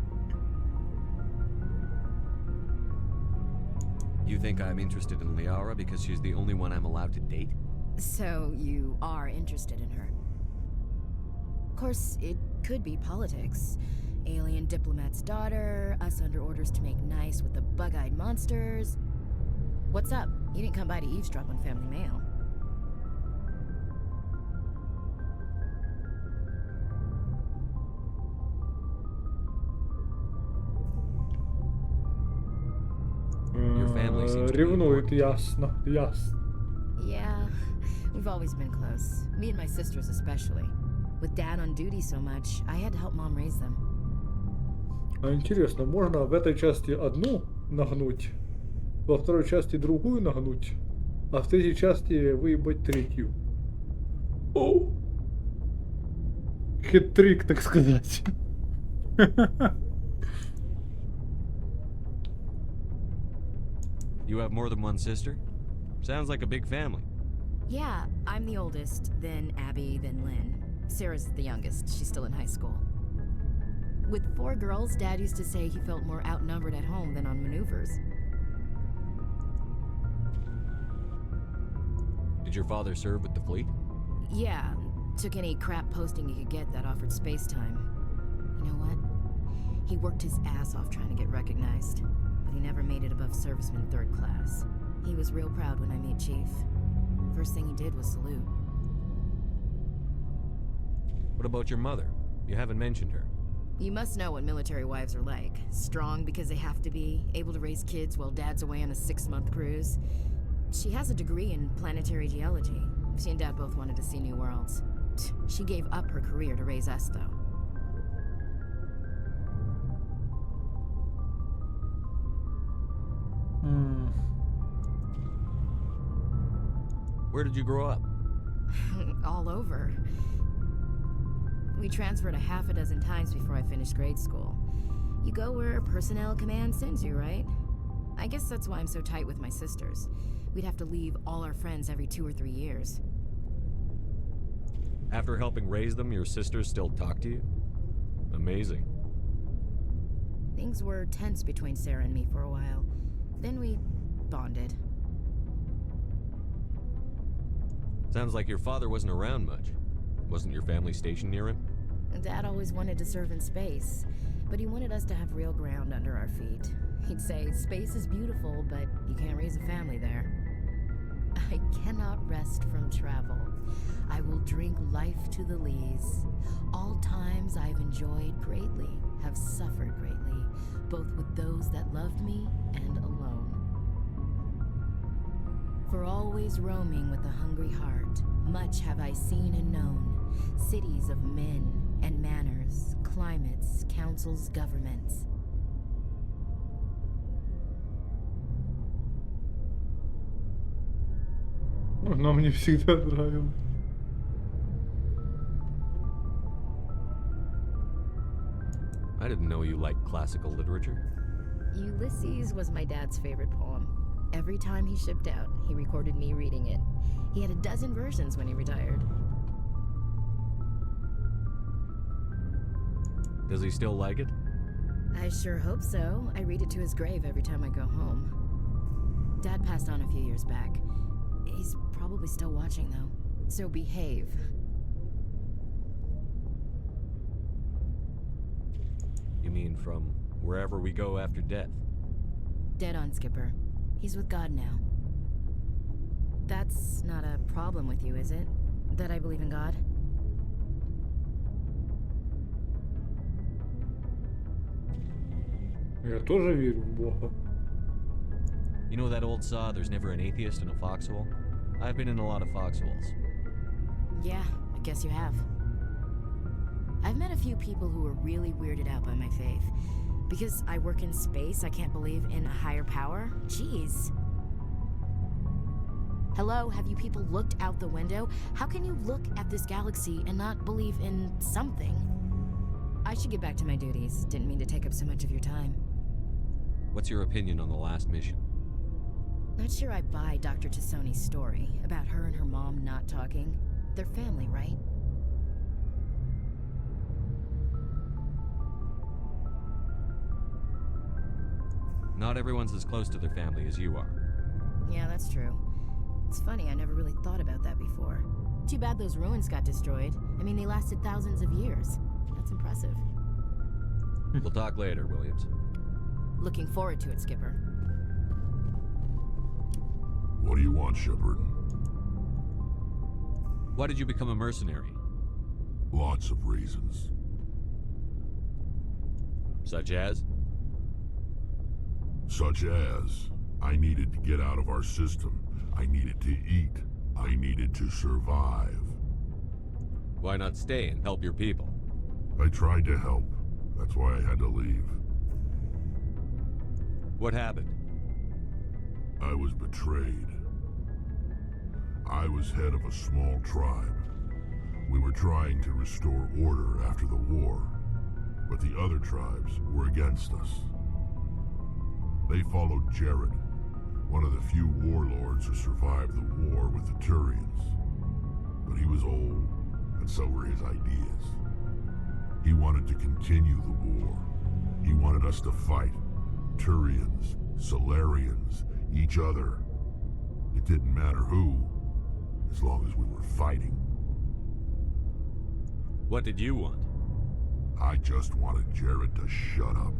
You think I'm interested in Liara because she's the only one I'm allowed to date? So you are interested in her. Of course, it could be politics. Alien diplomat's daughter, us under orders to make nice with the bug-eyed monsters. What's up? You didn't come by to eavesdrop on family mail. Your family seems to be Ревнует, ясно, ясно. Yeah, we've always been close. Me and my sisters especially. With Dad on duty so much, I had to help Mom raise them. А интересно, можно в этой части одну нагнуть, во второй части другую нагнуть, а в третьей части выебать третью? Оу! Хит-трик, так сказать. You have more than one sister? Sounds like a big family. Yeah, I'm the oldest, then Abby, then Lynn. Sarah's the youngest, she's still in high school. With 4 girls, Dad used to say he felt more outnumbered at home than on maneuvers. Did your father serve with the fleet? Yeah, took any crap posting he could get that offered space time. You know what? He worked his ass off trying to get recognized, but he never made it above serviceman 3rd class. He was real proud when I met Chief. First thing he did was salute. What about your mother? You haven't mentioned her. You must know what military wives are like. Strong because they have to be, able to raise kids while Dad's away on a 6-month cruise. She has a degree in planetary geology. She and Dad both wanted to see new worlds. She gave up her career to raise us, though. Where did you grow up? All over. We transferred a half a dozen times before I finished grade school. You go where personnel command sends you, right? I guess that's why I'm so tight with my sisters. We'd have to leave all our friends every 2 or 3 years. After helping raise them, your sisters still talk to you? Amazing. Things were tense between Sarah and me for a while. Then we bonded. Sounds like your father wasn't around much. Wasn't your family stationed near him? Dad always wanted to serve in space, but he wanted us to have real ground under our feet. He'd say, space is beautiful, but you can't raise a family there. I cannot rest from travel. I will drink life to the lees. All times I've enjoyed greatly, have suffered greatly, both with those that loved me and alone. For always roaming with a hungry heart, much have I seen and known, cities of men and manners, climates, councils, governments. Она мне всегда нравилась. I didn't know you liked classical literature. Ulysses was my dad's favorite poem. Every time he shipped out, he recorded me reading it. He had a dozen versions when he retired. Does he still like it? I sure hope so. I read it to his grave every time I go home. Dad passed on a few years back. He's probably still watching, though. So behave. You mean from wherever we go after death? Dead on, Skipper. He's with God now. That's not a problem with you, is it? That I believe in God? Я тоже верю в Бога. You know that old saw, there's never an atheist in a foxhole? I've been in a lot of foxholes. Yeah, I guess you have. I've met a few people who were really weirded out by my faith. Because I work in space, I can't believe in a higher power? Jeez. Hello, have you people looked out the window? How can you look at this galaxy and not believe in something? I should get back to my duties. Didn't mean to take up so much of your time. What's your opinion on the last mission? Not sure I buy Dr. Tassoni's story about her and her mom not talking. They're family, right? Not everyone's as close to their family as you are. Yeah, that's true. It's funny, I never really thought about that before. Too bad those ruins got destroyed. I mean, they lasted thousands of years. That's impressive. We'll talk later, Williams. Looking forward to it, Skipper. What do you want, Shepard? Why did you become a mercenary? Lots of reasons. Such as? Such as, I needed to get out of our system. I needed to eat. I needed to survive. Why not stay and help your people? I tried to help. That's why I had to leave. What happened? I was betrayed. I was head of a small tribe. We were trying to restore order after the war, but the other tribes were against us. They followed Jared, one of the few warlords who survived the war with the Turians. But he was old, and so were his ideas. He wanted to continue the war. He wanted us to fight. Turians, Solarians, each other. It didn't matter who, as long as we were fighting. What did you want? I just wanted Jared to shut up,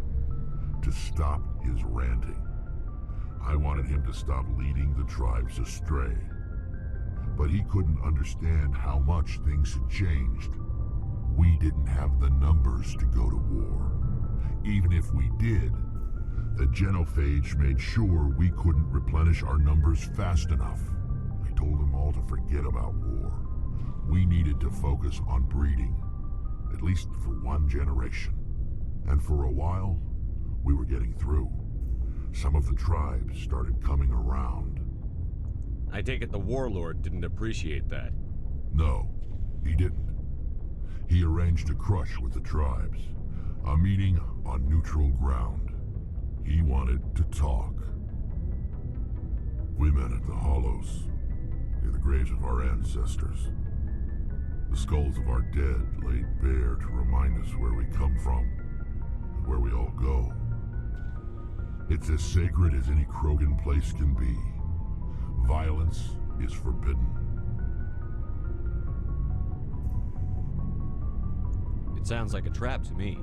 to stop his ranting. I wanted him to stop leading the tribes astray. But he couldn't understand how much things had changed. We didn't have the numbers to go to war. Even if we did, the genophage made sure we couldn't replenish our numbers fast enough. I told them all to forget about war. We needed to focus on breeding, at least for one generation. And for a while, we were getting through. Some of the tribes started coming around. I take it the warlord didn't appreciate that. No, he didn't. He arranged a crush with the tribes, a meeting on neutral ground. He wanted to talk. We met at the Hollows, near the graves of our ancestors. The skulls of our dead laid bare to remind us where we come from and where we all go. It's as sacred as any Krogan place can be. Violence is forbidden. It sounds like a trap to me.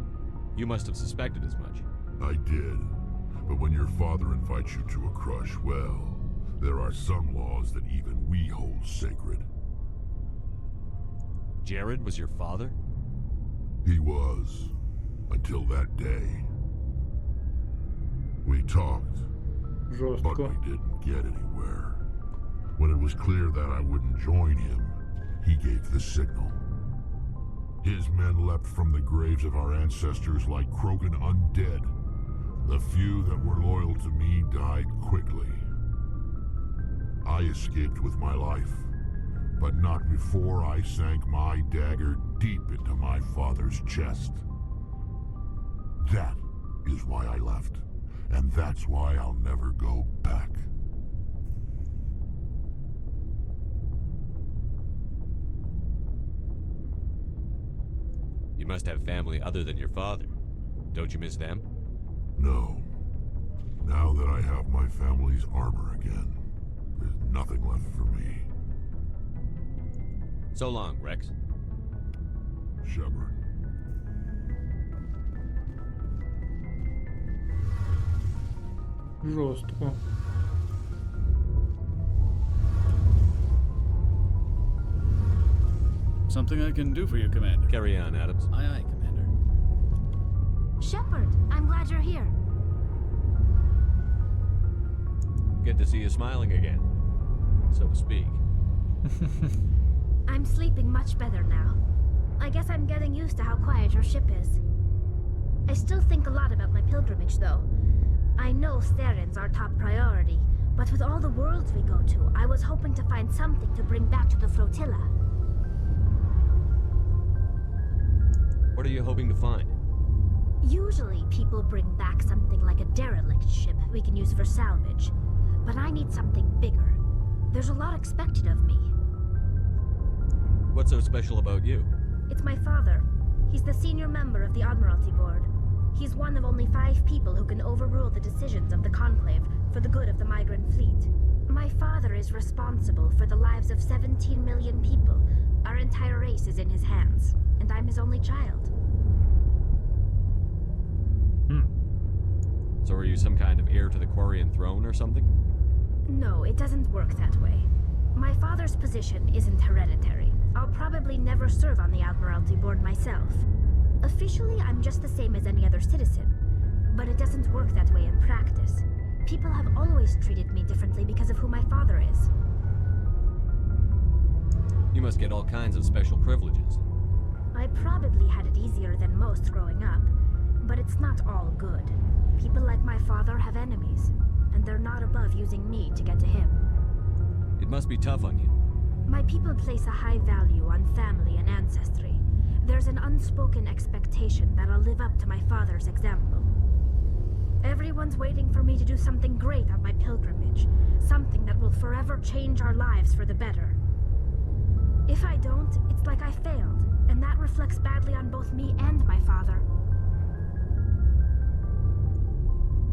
You must have suspected as much. I did. But when your father invites you to a crush, well, there are some laws that even we hold sacred. Jared was your father? He was. Until that day. We talked, but we didn't get anywhere. When it was clear that I wouldn't join him, he gave the signal. His men leapt from the graves of our ancestors like Krogan undead. The few that were loyal to me died quickly. I escaped with my life, but not before I sank my dagger deep into my father's chest. That is why I left, and that's why I'll never go back. You must have family other than your father. Don't you miss them? No. Now that I have my family's armor again, there's nothing left for me. So long, Rex. Shepard. Жестко. Something I can do for you, Commander. Carry on, Adams. Aye, aye, Commander. Shepard, I'm glad you're here. Good to see you smiling again, so to speak. I'm sleeping much better now. I guess I'm getting used to how quiet your ship is. I still think a lot about my pilgrimage, though. I know Steren's our top priority, but with all the worlds we go to, I was hoping to find something to bring back to the flotilla. What are you hoping to find? Usually, people bring back something like a derelict ship we can use for salvage. But I need something bigger. There's a lot expected of me. What's so special about you? It's my father. He's the senior member of the Admiralty Board. He's one of only 5 people who can overrule the decisions of the Conclave for the good of the migrant fleet. My father is responsible for the lives of 17 million people. Our entire race is in his hands, and I'm his only child. So are you some kind of heir to the Quarian throne or something? No, it doesn't work that way. My father's position isn't hereditary. I'll probably never serve on the Admiralty Board myself. Officially, I'm just the same as any other citizen. But it doesn't work that way in practice. People have always treated me differently because of who my father is. You must get all kinds of special privileges. I probably had it easier than most growing up, but it's not all good. People like my father have enemies, and they're not above using me to get to him. It must be tough on you. My people place a high value on family and ancestry. There's an unspoken expectation that I'll live up to my father's example. Everyone's waiting for me to do something great on my pilgrimage, something that will forever change our lives for the better. If I don't, it's like I failed, and that reflects badly on both me and my father.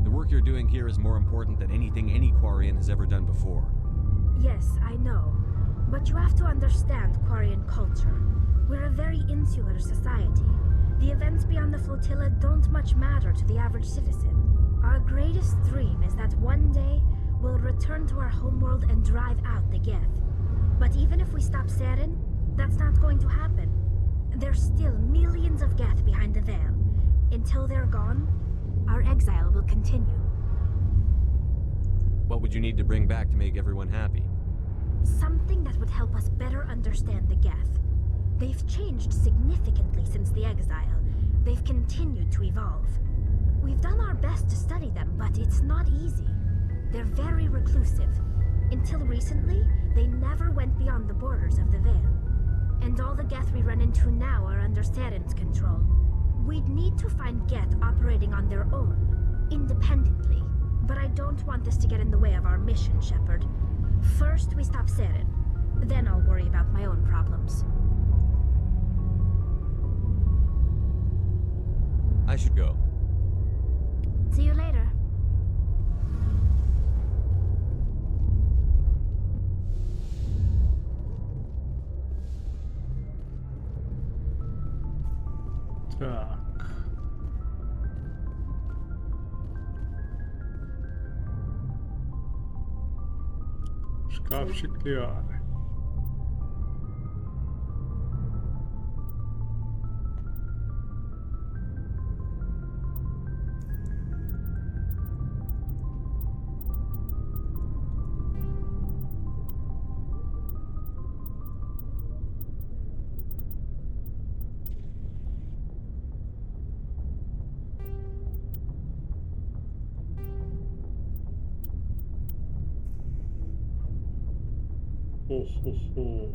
The work you're doing here is more important than anything any Quarian has ever done before. Yes, I know. But you have to understand Quarian culture. We're a very insular society. The events beyond the flotilla don't much matter to the average citizen. Our greatest dream is that one day we'll return to our homeworld and drive out the Geth. But even if we stop Saren, that's not going to happen. There's still millions of Geth behind the veil. Until they're gone, our exile will continue. What would you need to bring back to make everyone happy? Something that would help us better understand the Geth. They've changed significantly since the exile. They've continued to evolve. We've done our best to study them, but it's not easy. They're very reclusive. Until recently, they never went beyond the borders of the Veil. And all the Geth we run into now are under Saren's control. We'd need to find Geth operating on their own, independently. But I don't want this to get in the way of our mission, Shepard. First, we stop Saren. Then I'll worry about my own problems. I should go. See you later. Так. Шкафчик Ліари. Хо-хо-хо.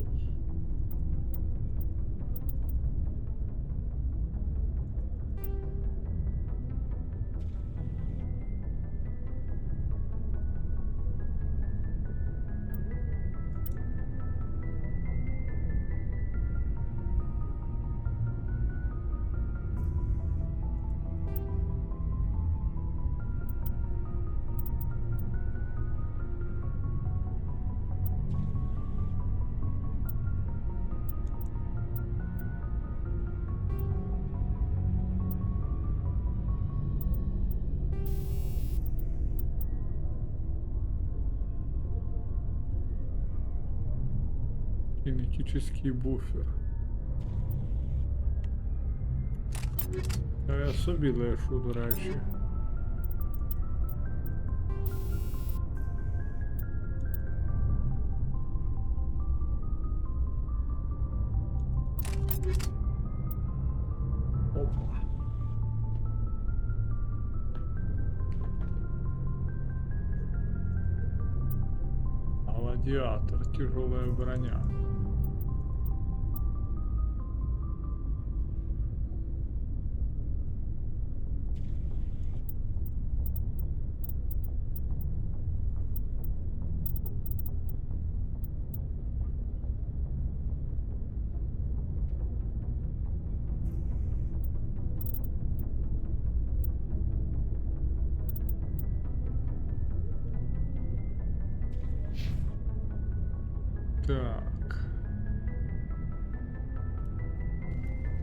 Кинетический буфер. А я собі лишу, до речі. Опа. Гладиатор, тяжелая броня. Так.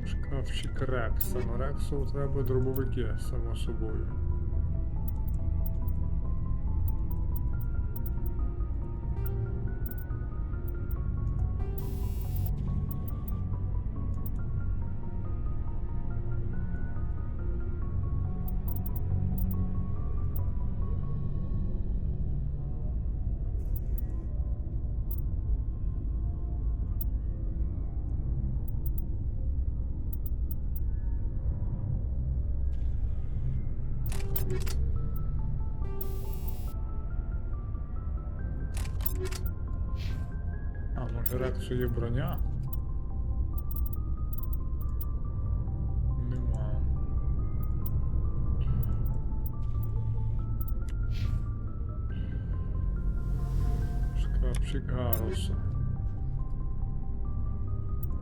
Шкафчик Рекса. На Рексу треба дробовики, само собою. А, може Рексу є броня? Нема. Шкафчик Гаруса.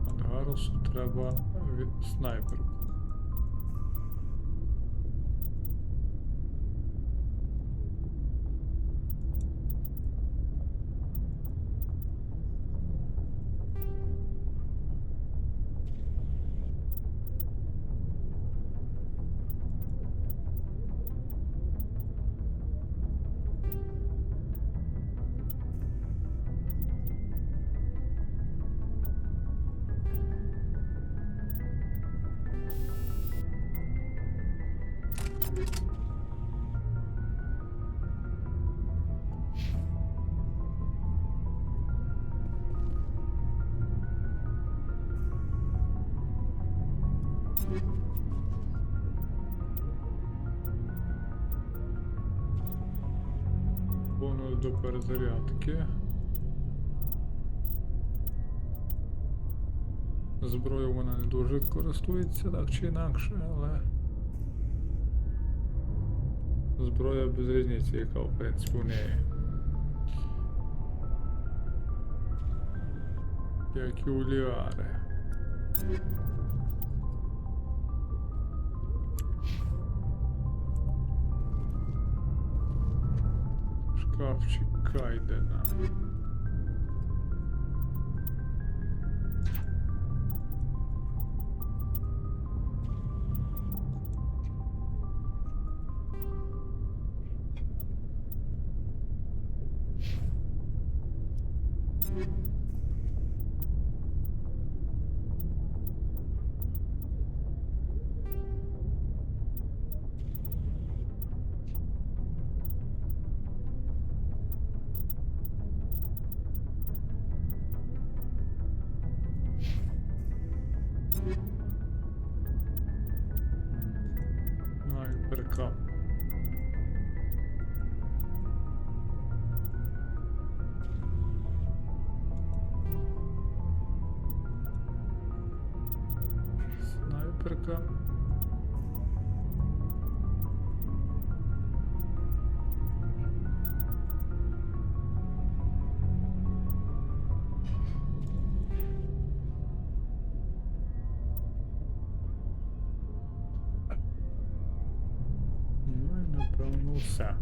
От Гарусу треба від снайперку. Бонус до перезарядки. Зброю вона не дуже користується, так чи інакше, але зброя без різниці, яка в принципі у неї. Як і у Ліари. Шкафчик Кайдена. Так. Ну і напевно все.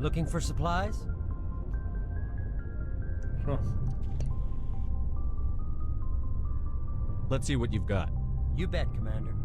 Looking for supplies? Що? Let's see what you've got. You bet, Commander.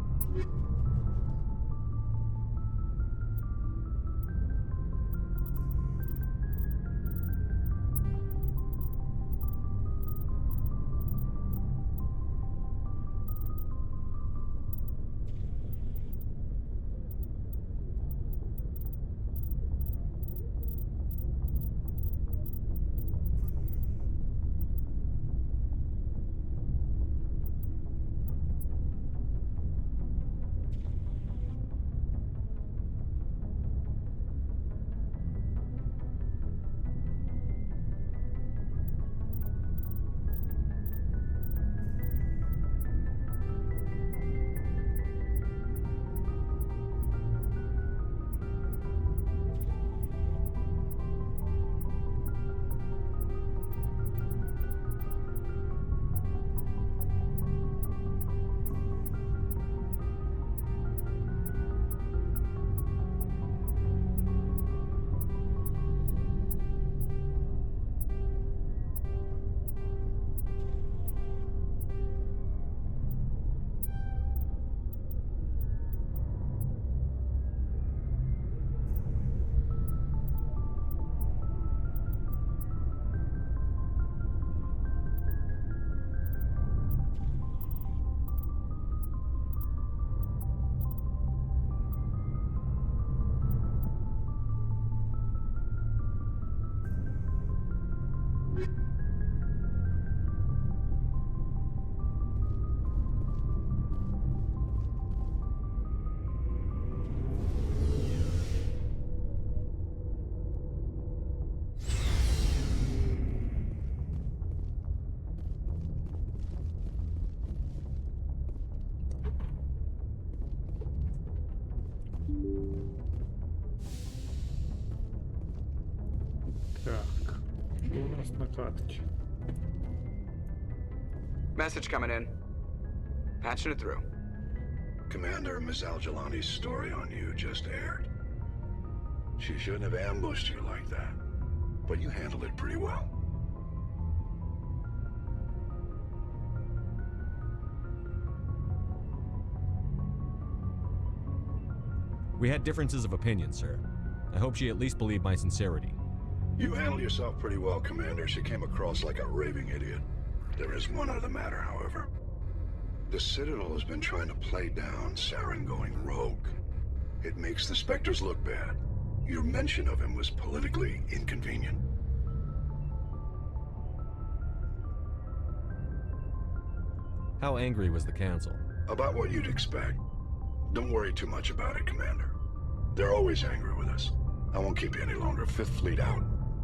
Так, що у нас на карті? Message coming in. Patching it through. Commander, Miss Al-Jalani's story on you just aired. She shouldn't have ambushed you like that, but you handled it pretty well. We had differences of opinion, sir. I hope she at least believed my sincerity. You handled yourself pretty well, Commander. She came across like a raving idiot. There is one other matter, however. The Citadel has been trying to play down Saren going rogue. It makes the Spectres look bad. Your mention of him was politically inconvenient. How angry was the Council? About what you'd expect. Don't worry too much about it, Commander. They're always angry with us. I won't keep you any longer. Fifth Fleet out.